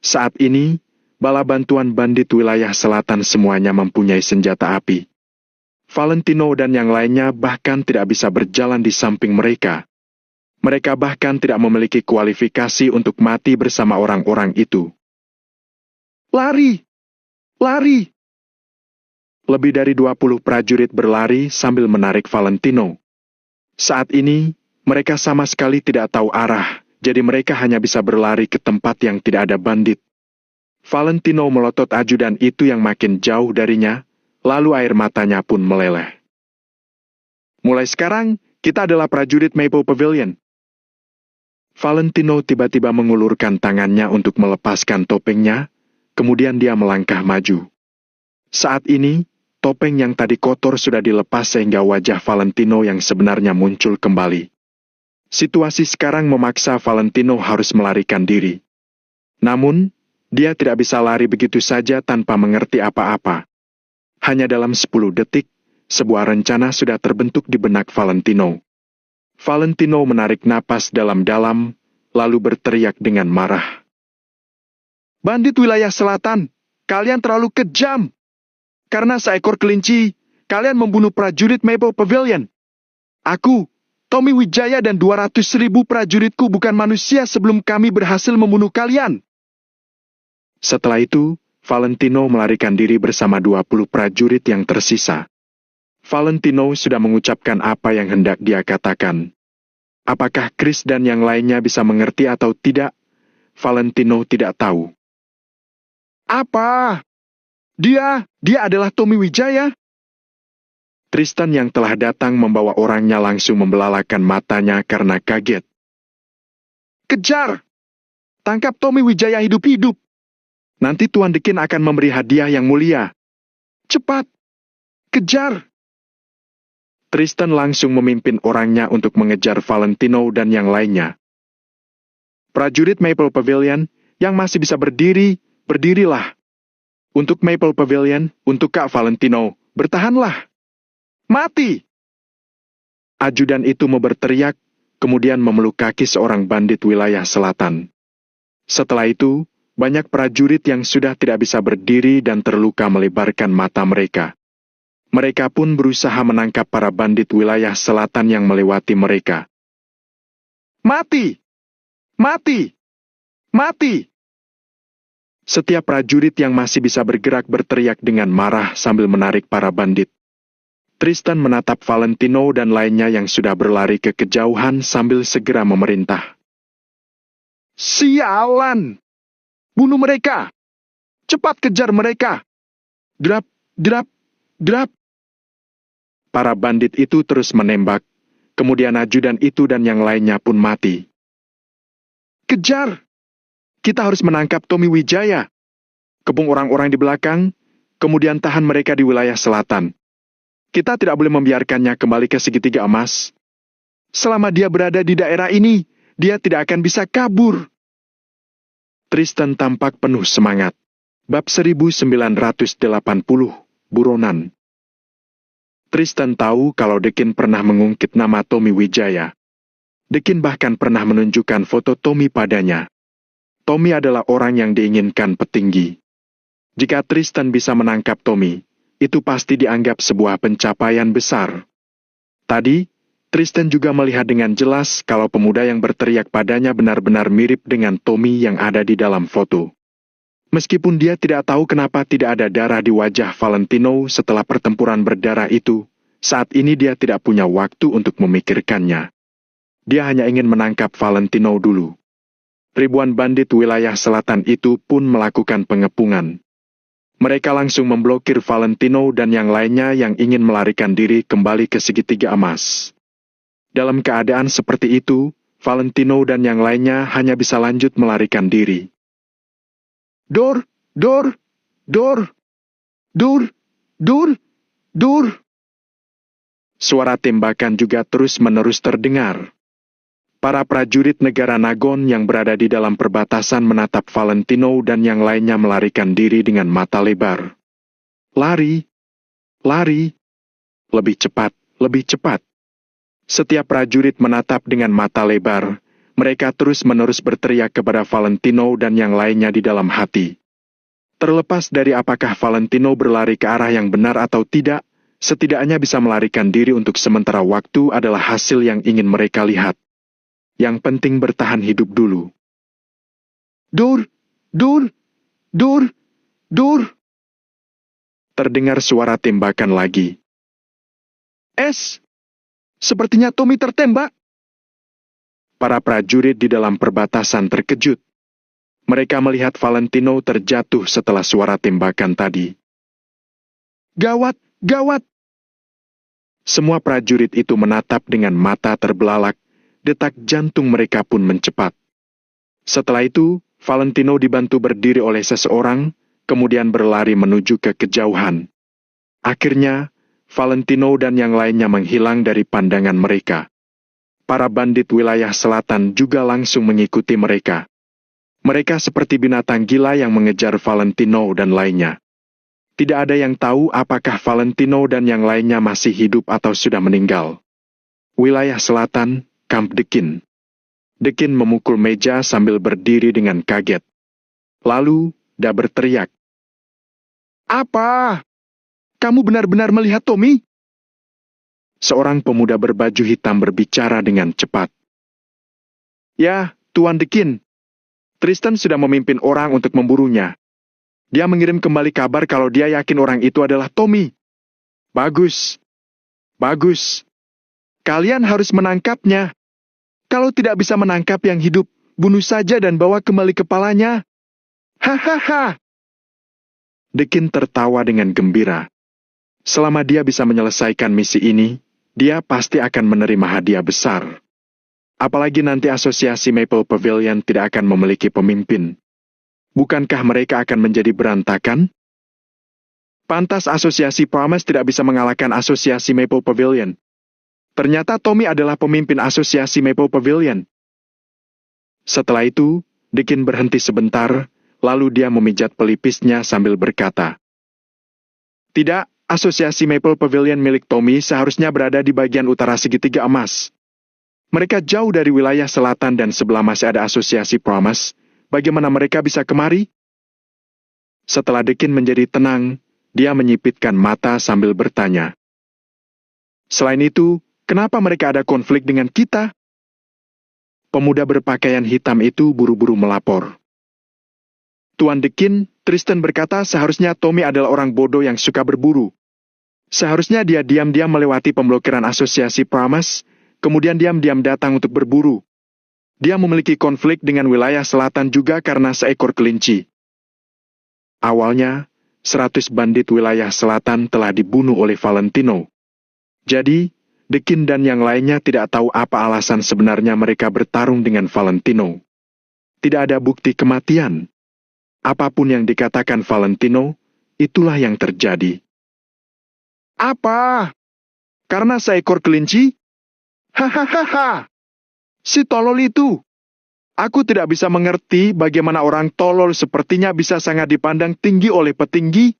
Saat ini, bala bantuan bandit wilayah selatan semuanya mempunyai senjata api. Valentino dan yang lainnya bahkan tidak bisa berjalan di samping mereka. Mereka bahkan tidak memiliki kualifikasi untuk mati bersama orang-orang itu. Lari! Lari! Lebih dari 20 prajurit berlari sambil menarik Valentino. Saat ini, mereka sama sekali tidak tahu arah, jadi mereka hanya bisa berlari ke tempat yang tidak ada bandit. Valentino melotot ajudan itu yang makin jauh darinya, lalu air matanya pun meleleh. Mulai sekarang, kita adalah prajurit Maple Pavilion. Valentino tiba-tiba mengulurkan tangannya untuk melepaskan topengnya, kemudian dia melangkah maju. Saat ini, topeng yang tadi kotor sudah dilepas sehingga wajah Valentino yang sebenarnya muncul kembali. Situasi sekarang memaksa Valentino harus melarikan diri. Namun, dia tidak bisa lari begitu saja tanpa mengerti apa-apa. Hanya dalam 10 detik, sebuah rencana sudah terbentuk di benak Valentino. Valentino menarik napas dalam-dalam, lalu berteriak dengan marah. Bandit wilayah selatan, kalian terlalu kejam. Karena seekor kelinci, kalian membunuh prajurit Maple Pavilion. Aku, Tommy Wijaya dan 200.000 prajuritku bukan manusia sebelum kami berhasil membunuh kalian. Setelah itu, Valentino melarikan diri bersama 20 prajurit yang tersisa. Valentino sudah mengucapkan apa yang hendak dia katakan. Apakah Chris dan yang lainnya bisa mengerti atau tidak? Valentino tidak tahu. Apa? Dia adalah Tommy Wijaya? Tristan yang telah datang membawa orangnya langsung membelalakan matanya karena kaget. Kejar! Tangkap Tommy Wijaya hidup-hidup. Nanti Tuan Dekin akan memberi hadiah yang mulia. Cepat! Kejar! Tristan langsung memimpin orangnya untuk mengejar Valentino dan yang lainnya. Prajurit Maple Pavilion yang masih bisa berdiri, berdirilah. Untuk Maple Pavilion, untuk Kak Valentino, bertahanlah. Mati! Ajudan itu berteriak, kemudian memeluk kaki seorang bandit wilayah selatan. Setelah itu, banyak prajurit yang sudah tidak bisa berdiri dan terluka melebarkan mata mereka. Mereka pun berusaha menangkap para bandit wilayah selatan yang melewati mereka. Mati! Mati! Mati! Setiap prajurit yang masih bisa bergerak berteriak dengan marah sambil menarik para bandit. Tristan menatap Valentino dan lainnya yang sudah berlari ke kejauhan sambil segera memerintah. Sialan! Bunuh mereka! Cepat kejar mereka! Drap, drap, drap! Para bandit itu terus menembak, kemudian ajudan itu dan yang lainnya pun mati. Kejar! Kita harus menangkap Tommy Wijaya. Kepung orang-orang di belakang, kemudian tahan mereka di wilayah selatan. Kita tidak boleh membiarkannya kembali ke segitiga emas. Selama dia berada di daerah ini, dia tidak akan bisa kabur. Tristan tampak penuh semangat. Bab 1980, Buronan. Tristan tahu kalau Dekin pernah mengungkit nama Tommy Wijaya. Dekin bahkan pernah menunjukkan foto Tommy padanya. Tommy adalah orang yang diinginkan petinggi. Jika Tristan bisa menangkap Tommy, itu pasti dianggap sebuah pencapaian besar. Tadi, Tristan juga melihat dengan jelas kalau pemuda yang berteriak padanya benar-benar mirip dengan Tommy yang ada di dalam foto. Meskipun dia tidak tahu kenapa tidak ada darah di wajah Valentino setelah pertempuran berdarah itu, saat ini dia tidak punya waktu untuk memikirkannya. Dia hanya ingin menangkap Valentino dulu. ribuan bandit wilayah selatan itu pun melakukan pengepungan. Mereka langsung memblokir Valentino dan yang lainnya yang ingin melarikan diri kembali ke segitiga emas. Dalam keadaan seperti itu, Valentino dan yang lainnya hanya bisa lanjut melarikan diri. Dor, dor, dor, dur, dur, dur. Suara tembakan juga terus-menerus terdengar. Para prajurit negara Nagon yang berada di dalam perbatasan menatap Valentino dan yang lainnya melarikan diri dengan mata lebar. Lari, lari, lebih cepat, lebih cepat. Setiap prajurit menatap dengan mata lebar. Mereka terus-menerus berteriak kepada Valentino dan yang lainnya di dalam hati. Terlepas dari apakah Valentino berlari ke arah yang benar atau tidak, setidaknya bisa melarikan diri untuk sementara waktu adalah hasil yang ingin mereka lihat. Yang penting bertahan hidup dulu. Dur, dur, dur, dur. Terdengar suara tembakan lagi. Sepertinya Tommy tertembak. Para prajurit di dalam perbatasan terkejut. Mereka melihat Valentino terjatuh setelah suara tembakan tadi. Gawat, gawat. Semua prajurit itu menatap dengan mata terbelalak. Detak jantung mereka pun mencepat. Setelah itu, Valentino dibantu berdiri oleh seseorang, kemudian berlari menuju ke kejauhan. Akhirnya, Valentino dan yang lainnya menghilang dari pandangan mereka. Para bandit wilayah selatan juga langsung mengikuti mereka. Mereka seperti binatang gila yang mengejar Valentino dan lainnya. Tidak ada yang tahu apakah Valentino dan yang lainnya masih hidup atau sudah meninggal. Wilayah selatan, Kamp Dekin. Dekin memukul meja sambil berdiri dengan kaget. Lalu, dia berteriak. Apa? Kamu benar-benar melihat Tommy? Seorang pemuda berbaju hitam berbicara dengan cepat. Ya, Tuan Dekin. Tristan sudah memimpin orang untuk memburunya. Dia mengirim kembali kabar kalau dia yakin orang itu adalah Tommy. Bagus. Bagus. Kalian harus menangkapnya. Kalau tidak bisa menangkap yang hidup, bunuh saja dan bawa kembali kepalanya. Hahaha. Dekin tertawa dengan gembira. Selama dia bisa menyelesaikan misi ini, dia pasti akan menerima hadiah besar. Apalagi nanti asosiasi Maple Pavilion tidak akan memiliki pemimpin. Bukankah mereka akan menjadi berantakan? Pantas asosiasi Promise tidak bisa mengalahkan asosiasi Maple Pavilion. Ternyata Tommy adalah pemimpin asosiasi Maple Pavilion. Setelah itu, Dekin berhenti sebentar, lalu dia memijat pelipisnya sambil berkata, Tidak, asosiasi Maple Pavilion milik Tommy seharusnya berada di bagian utara segitiga emas. Mereka jauh dari wilayah selatan dan sebelah masih ada asosiasi Promise. Bagaimana mereka bisa kemari? Setelah Dekin menjadi tenang, dia menyipitkan mata sambil bertanya. Selain itu, kenapa mereka ada konflik dengan kita? Pemuda berpakaian hitam itu buru-buru melapor. Tuan Dekin, Tristan berkata seharusnya Tommy adalah orang bodoh yang suka berburu. Seharusnya dia diam-diam melewati pemblokiran asosiasi Promise, kemudian diam-diam datang untuk berburu. Dia memiliki konflik dengan wilayah selatan juga karena seekor kelinci. Awalnya, 100 bandit wilayah selatan telah dibunuh oleh Valentino. Jadi, Dekin dan yang lainnya tidak tahu apa alasan sebenarnya mereka bertarung dengan Valentino. Tidak ada bukti kematian. Apapun yang dikatakan Valentino, itulah yang terjadi. Apa? Karena seekor kelinci? Hahaha. Si tolol itu. Aku tidak bisa mengerti bagaimana orang tolol sepertinya bisa sangat dipandang tinggi oleh petinggi.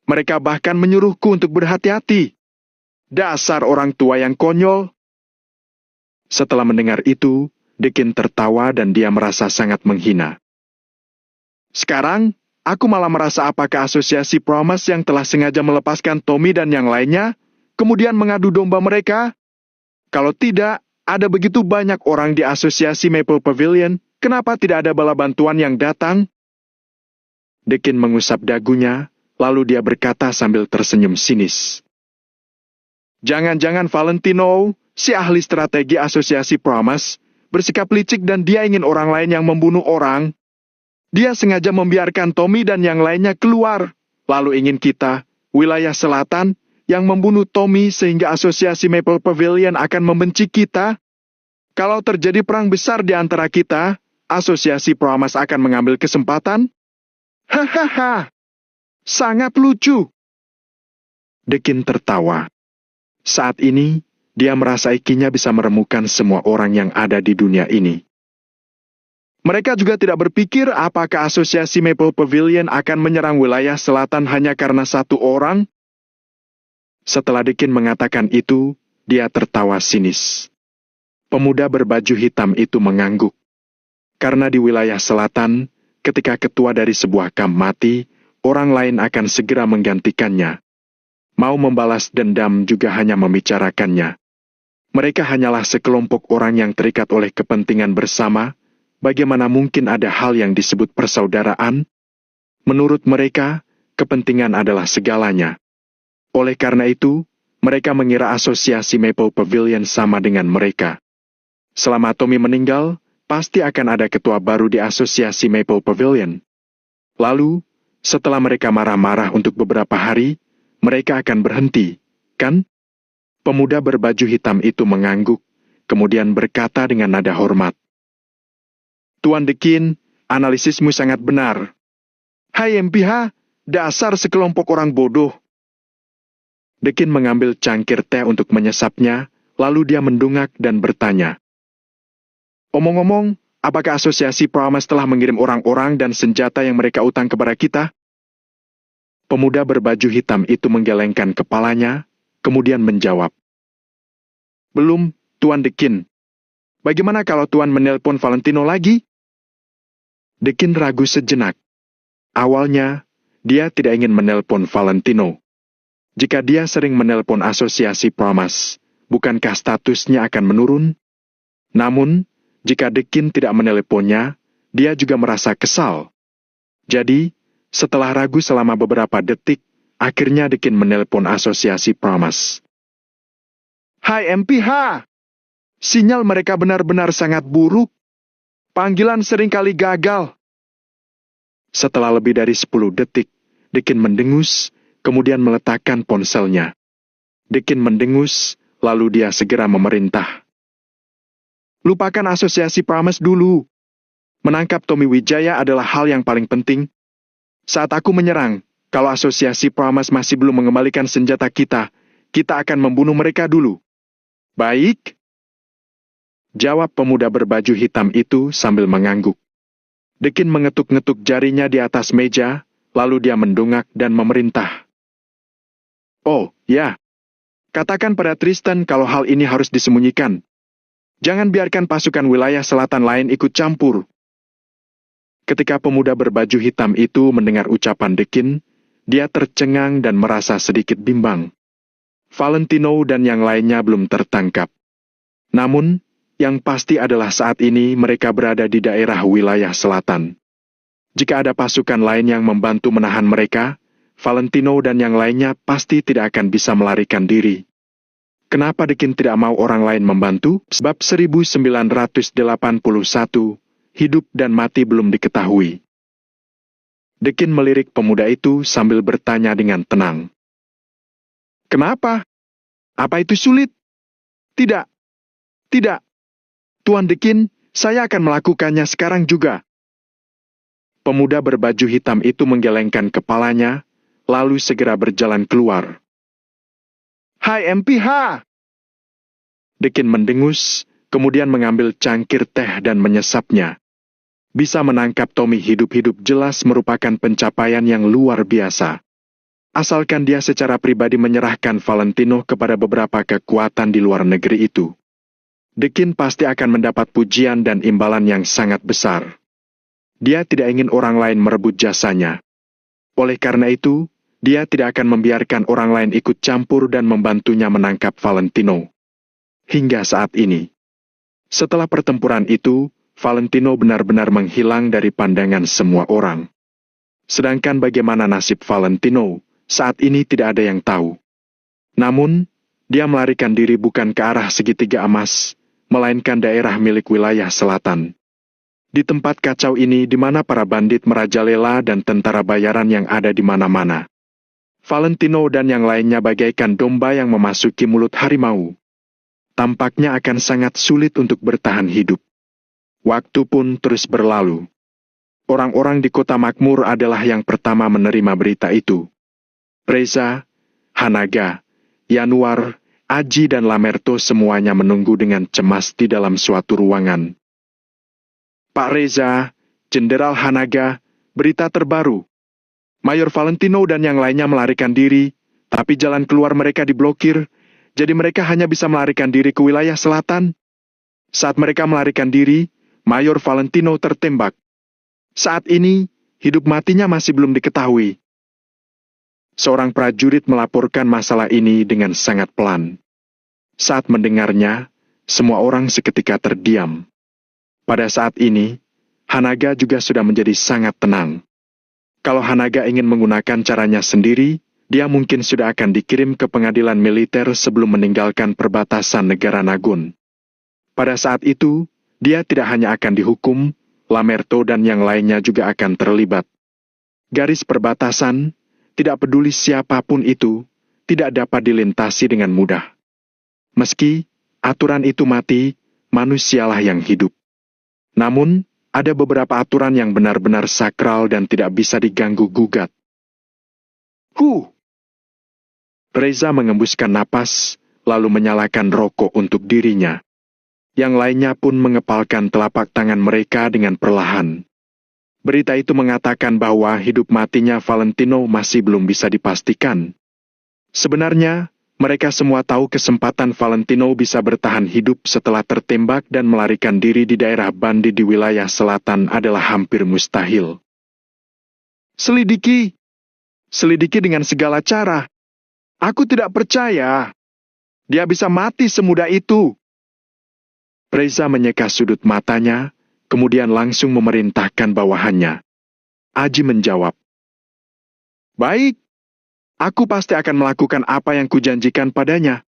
Mereka bahkan menyuruhku untuk berhati-hati. Dasar orang tua yang konyol. Setelah mendengar itu, Dekin tertawa dan dia merasa sangat menghina. Sekarang, aku malah merasa apakah asosiasi Promise yang telah sengaja melepaskan Tommy dan yang lainnya, kemudian mengadu domba mereka? Kalau tidak, ada begitu banyak orang di asosiasi Maple Pavilion, kenapa tidak ada bala bantuan yang datang? Dekin mengusap dagunya, lalu dia berkata sambil tersenyum sinis. Jangan-jangan Valentino, si ahli strategi asosiasi Promise, bersikap licik dan dia ingin orang lain yang membunuh orang. Dia sengaja membiarkan Tommy dan yang lainnya keluar, lalu ingin kita, wilayah selatan, yang membunuh Tommy sehingga asosiasi Maple Pavilion akan membenci kita. Kalau terjadi perang besar di antara kita, asosiasi Promise akan mengambil kesempatan. Hahaha, sangat lucu. Dekin tertawa. Saat ini, dia merasa ikinya bisa meremukan semua orang yang ada di dunia ini. Mereka juga tidak berpikir apakah asosiasi Maple Pavilion akan menyerang wilayah selatan hanya karena satu orang. Setelah Dekin mengatakan itu, dia tertawa sinis. Pemuda berbaju hitam itu mengangguk. Karena di wilayah selatan, ketika ketua dari sebuah kamp mati, orang lain akan segera menggantikannya. Mau membalas dendam juga hanya membicarakannya. Mereka hanyalah sekelompok orang yang terikat oleh kepentingan bersama. Bagaimana mungkin ada hal yang disebut persaudaraan? Menurut mereka, kepentingan adalah segalanya. Oleh karena itu, mereka mengira asosiasi Maple Pavilion sama dengan mereka. Selama Tommy meninggal, pasti akan ada ketua baru di asosiasi Maple Pavilion. Lalu, setelah mereka marah-marah untuk beberapa hari, mereka akan berhenti, kan? Pemuda berbaju hitam itu mengangguk, kemudian berkata dengan nada hormat. Tuan Dekin, analisismu sangat benar. Hai MPH, dasar sekelompok orang bodoh. Dekin mengambil cangkir teh untuk menyesapnya, lalu dia mendungak dan bertanya. Omong-omong, apakah asosiasi Promise telah mengirim orang-orang dan senjata yang mereka utang kepada kita? Pemuda berbaju hitam itu menggelengkan kepalanya, kemudian menjawab. Belum, Tuan Dekin. Bagaimana kalau Tuan menelpon Valentino lagi? Dekin ragu sejenak. Awalnya, dia tidak ingin menelpon Valentino. Jika dia sering menelpon asosiasi Promise, bukankah statusnya akan menurun? Namun, jika Dekin tidak menelponnya, dia juga merasa kesal. Jadi, setelah ragu selama beberapa detik, akhirnya Dekin menelpon asosiasi Promise. Hai MPH! Sinyal mereka benar-benar sangat buruk. Panggilan seringkali gagal. Setelah lebih dari 10 detik, Dekin mendengus, kemudian meletakkan ponselnya. Dekin mendengus, lalu dia segera memerintah. Lupakan asosiasi Promise dulu. Menangkap Tommy Wijaya adalah hal yang paling penting. Saat aku menyerang, kalau asosiasi Promise masih belum mengembalikan senjata kita, kita akan membunuh mereka dulu. Baik? Jawab pemuda berbaju hitam itu sambil mengangguk. Dekin mengetuk-ngetuk jarinya di atas meja, lalu dia mendongak dan memerintah. Oh, ya. Katakan pada Tristan kalau hal ini harus disembunyikan. Jangan biarkan pasukan wilayah selatan lain ikut campur. Ketika pemuda berbaju hitam itu mendengar ucapan Dekin, dia tercengang dan merasa sedikit bimbang. Valentino dan yang lainnya belum tertangkap. Namun, yang pasti adalah saat ini mereka berada di daerah wilayah selatan. Jika ada pasukan lain yang membantu menahan mereka, Valentino dan yang lainnya pasti tidak akan bisa melarikan diri. Kenapa Dekin tidak mau orang lain membantu? Sebab 1981, hidup dan mati belum diketahui. Dekin melirik pemuda itu sambil bertanya dengan tenang. Kenapa? Apa itu sulit? Tidak. Tidak. Tuan Dekin, saya akan melakukannya sekarang juga. Pemuda berbaju hitam itu menggelengkan kepalanya, lalu segera berjalan keluar. Hai MPH! Dekin mendengus, kemudian mengambil cangkir teh dan menyesapnya. Bisa menangkap Tommy hidup-hidup jelas merupakan pencapaian yang luar biasa. Asalkan dia secara pribadi menyerahkan Valentino kepada beberapa kekuatan di luar negeri itu. Dekin pasti akan mendapat pujian dan imbalan yang sangat besar. Dia tidak ingin orang lain merebut jasanya. Oleh karena itu, dia tidak akan membiarkan orang lain ikut campur dan membantunya menangkap Valentino. Hingga saat ini. Setelah pertempuran itu, Valentino benar-benar menghilang dari pandangan semua orang. Sedangkan bagaimana nasib Valentino, saat ini tidak ada yang tahu. Namun, dia melarikan diri bukan ke arah segitiga emas, melainkan daerah milik wilayah selatan. Di tempat kacau ini di mana para bandit merajalela dan tentara bayaran yang ada di mana-mana. Valentino dan yang lainnya bagaikan domba yang memasuki mulut harimau. Tampaknya akan sangat sulit untuk bertahan hidup. Waktu pun terus berlalu. Orang-orang di kota makmur adalah yang pertama menerima berita itu. Reza, Hanaga, Yanuar, Aji dan Lamerto semuanya menunggu dengan cemas di dalam suatu ruangan. Pak Reza, Jenderal Hanaga, berita terbaru. Mayor Valentino dan yang lainnya melarikan diri, tapi jalan keluar mereka diblokir, jadi mereka hanya bisa melarikan diri ke wilayah selatan. Saat mereka melarikan diri, Mayor Valentino tertembak. Saat ini, hidup matinya masih belum diketahui. Seorang prajurit melaporkan masalah ini dengan sangat pelan. Saat mendengarnya, semua orang seketika terdiam. Pada saat ini, Hanaga juga sudah menjadi sangat tenang. Kalau Hanaga ingin menggunakan caranya sendiri, dia mungkin sudah akan dikirim ke pengadilan militer sebelum meninggalkan perbatasan negara Nagun. Pada saat itu, dia tidak hanya akan dihukum, Lamerto dan yang lainnya juga akan terlibat. Garis perbatasan, tidak peduli siapapun itu, tidak dapat dilintasi dengan mudah. Meski aturan itu mati, manusialah yang hidup. Namun, ada beberapa aturan yang benar-benar sakral dan tidak bisa diganggu-gugat. Reza mengembuskan napas, lalu menyalakan rokok untuk dirinya. Yang lainnya pun mengepalkan telapak tangan mereka dengan perlahan. Berita itu mengatakan bahwa hidup matinya Valentino masih belum bisa dipastikan. Sebenarnya, mereka semua tahu kesempatan Valentino bisa bertahan hidup setelah tertembak dan melarikan diri di daerah Bandi di wilayah selatan adalah hampir mustahil. Selidiki dengan segala cara. Aku tidak percaya. Dia bisa mati semudah itu. Reza menyeka sudut matanya, kemudian langsung memerintahkan bawahannya. Aji menjawab, "Baik. Aku pasti akan melakukan apa yang kujanjikan padanya.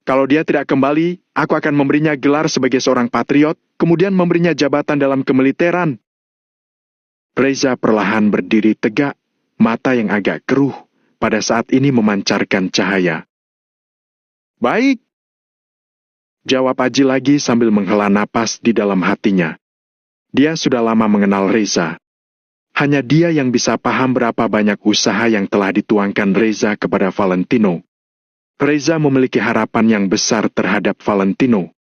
Kalau dia tidak kembali, aku akan memberinya gelar sebagai seorang patriot, kemudian memberinya jabatan dalam kemiliteran." Reza perlahan berdiri tegak, mata yang agak keruh, pada saat ini memancarkan cahaya. "Baik," jawab Aji lagi sambil menghela napas di dalam hatinya. Dia sudah lama mengenal Reza. Hanya dia yang bisa paham berapa banyak usaha yang telah dituangkan Reza kepada Valentino. Reza memiliki harapan yang besar terhadap Valentino.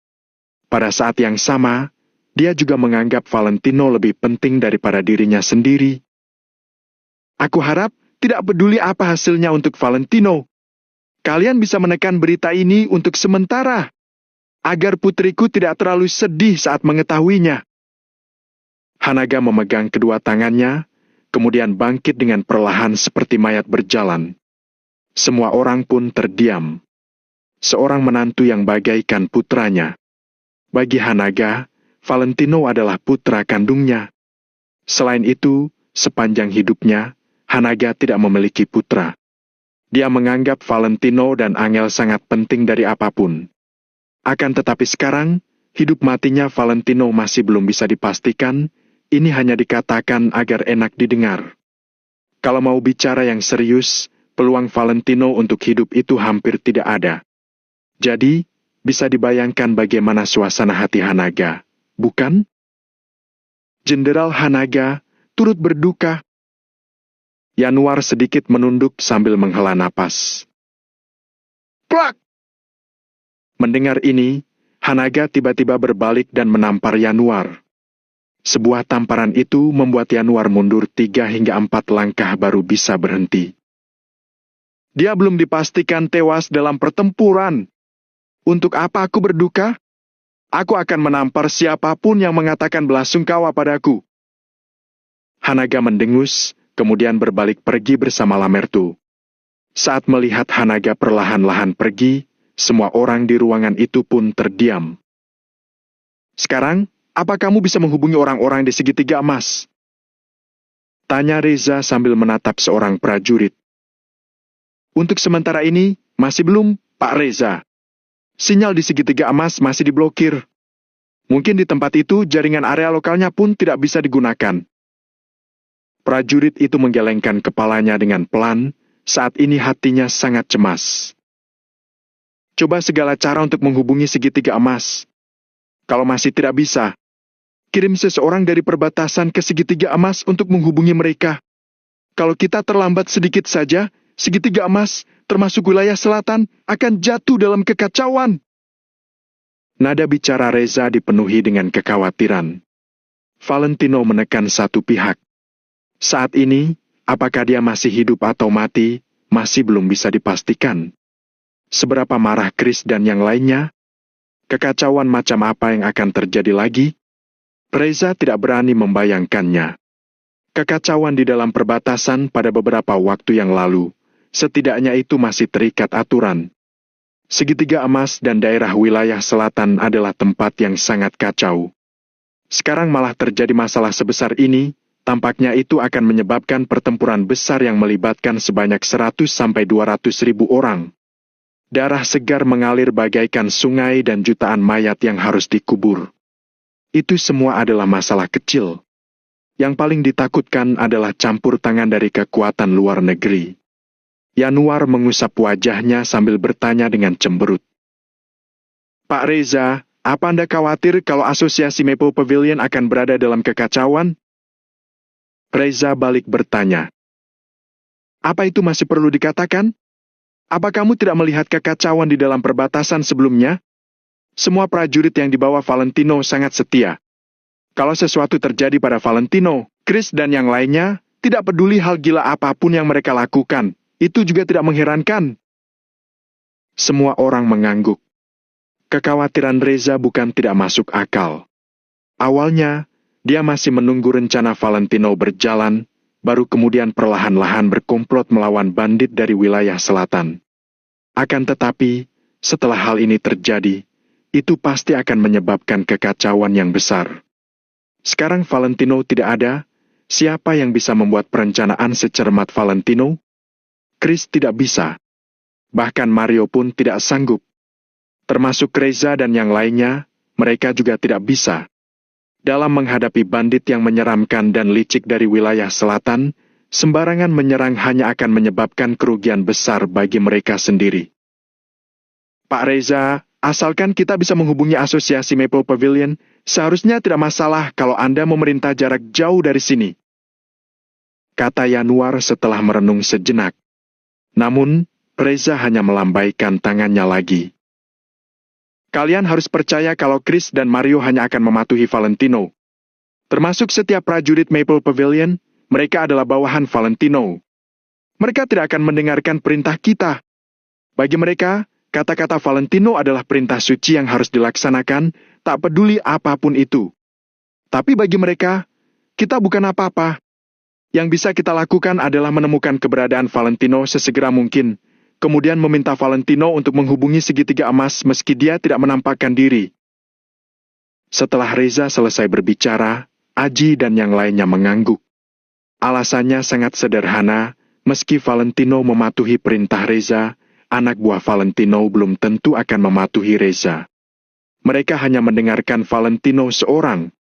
Pada saat yang sama, dia juga menganggap Valentino lebih penting daripada dirinya sendiri. "Aku harap tidak peduli apa hasilnya untuk Valentino. Kalian bisa menekan berita ini untuk sementara, agar putriku tidak terlalu sedih saat mengetahuinya." Hanaga memegang kedua tangannya, kemudian bangkit dengan perlahan seperti mayat berjalan. Semua orang pun terdiam. Seorang menantu yang bagaikan putranya. Bagi Hanaga, Valentino adalah putra kandungnya. Selain itu, sepanjang hidupnya, Hanaga tidak memiliki putra. Dia menganggap Valentino dan Angel sangat penting dari apapun. Akan tetapi sekarang, hidup matinya Valentino masih belum bisa dipastikan. Ini hanya dikatakan agar enak didengar. Kalau mau bicara yang serius, peluang Valentino untuk hidup itu hampir tidak ada. Jadi, bisa dibayangkan bagaimana suasana hati Hanaga, bukan? Jenderal Hanaga turut berduka. Yanuar sedikit menunduk sambil menghela napas. Plak! Mendengar ini, Hanaga tiba-tiba berbalik dan menampar Yanuar. Sebuah tamparan itu membuat Yanuar mundur 3 hingga 4 langkah baru bisa berhenti. "Dia belum dipastikan tewas dalam pertempuran. Untuk apa aku berduka? Aku akan menampar siapapun yang mengatakan belasungkawa padaku." Hanaga mendengus, kemudian berbalik pergi bersama Lamertu. Saat melihat Hanaga perlahan-lahan pergi, semua orang di ruangan itu pun terdiam. "Sekarang, apa kamu bisa menghubungi orang-orang di segitiga emas?" tanya Reza sambil menatap seorang prajurit. "Untuk sementara ini, masih belum, Pak Reza. Sinyal di segitiga emas masih diblokir." Mungkin di tempat itu jaringan area lokalnya pun tidak bisa digunakan. Prajurit itu menggelengkan kepalanya dengan pelan, saat ini hatinya sangat cemas. Coba segala cara untuk menghubungi segitiga emas. Kalau masih tidak bisa, kirim seseorang dari perbatasan ke segitiga emas untuk menghubungi mereka. Kalau kita terlambat sedikit saja, segitiga emas, termasuk wilayah selatan, akan jatuh dalam kekacauan. Nada bicara Reza dipenuhi dengan kekhawatiran. Valentino menekan satu pihak. Saat ini, apakah dia masih hidup atau mati, masih belum bisa dipastikan. Seberapa marah Chris dan yang lainnya? Kekacauan macam apa yang akan terjadi lagi? Reza tidak berani membayangkannya. Kekacauan di dalam perbatasan pada beberapa waktu yang lalu, setidaknya itu masih terikat aturan. Segitiga emas dan daerah wilayah selatan adalah tempat yang sangat kacau. Sekarang malah terjadi masalah sebesar ini, tampaknya itu akan menyebabkan pertempuran besar yang melibatkan sebanyak 100 sampai 200 ribu orang. Darah segar mengalir bagaikan sungai dan jutaan mayat yang harus dikubur. Itu semua adalah masalah kecil. Yang paling ditakutkan adalah campur tangan dari kekuatan luar negeri. Yanuar mengusap wajahnya sambil bertanya dengan cemberut. Pak Reza, apa Anda khawatir kalau asosiasi Maple Pavilion akan berada dalam kekacauan? Reza balik bertanya. Apa itu masih perlu dikatakan? Apa kamu tidak melihat kekacauan di dalam perbatasan sebelumnya? Semua prajurit yang dibawa Valentino sangat setia. Kalau sesuatu terjadi pada Valentino, Chris dan yang lainnya, tidak peduli hal gila apapun yang mereka lakukan, itu juga tidak mengherankan. Semua orang mengangguk. Kekhawatiran Reza bukan tidak masuk akal. Awalnya, dia masih menunggu rencana Valentino berjalan, baru kemudian perlahan-lahan berkomplot melawan bandit dari wilayah selatan. Akan tetapi, setelah hal ini terjadi, itu pasti akan menyebabkan kekacauan yang besar. Sekarang Valentino tidak ada, siapa yang bisa membuat perencanaan secermat Valentino? Chris tidak bisa. Bahkan Mario pun tidak sanggup. Termasuk Reza dan yang lainnya, mereka juga tidak bisa. Dalam menghadapi bandit yang menyeramkan dan licik dari wilayah selatan, sembarangan menyerang hanya akan menyebabkan kerugian besar bagi mereka sendiri. Pak Reza, asalkan kita bisa menghubungi asosiasi Maple Pavilion, seharusnya tidak masalah kalau Anda memerintah jarak jauh dari sini. Kata Yanuar setelah merenung sejenak. Namun, Reza hanya melambaikan tangannya lagi. Kalian harus percaya kalau Chris dan Mario hanya akan mematuhi Valentino. Termasuk setiap prajurit Maple Pavilion, mereka adalah bawahan Valentino. Mereka tidak akan mendengarkan perintah kita. Bagi mereka, kata-kata Valentino adalah perintah suci yang harus dilaksanakan, tak peduli apapun itu. Tapi bagi mereka, kita bukan apa-apa. Yang bisa kita lakukan adalah menemukan keberadaan Valentino sesegera mungkin, kemudian meminta Valentino untuk menghubungi segitiga emas meski dia tidak menampakkan diri. Setelah Reza selesai berbicara, Aji dan yang lainnya mengangguk. Alasannya sangat sederhana, meski Valentino mematuhi perintah Reza, anak buah Valentino belum tentu akan mematuhi Reza. Mereka hanya mendengarkan Valentino seorang.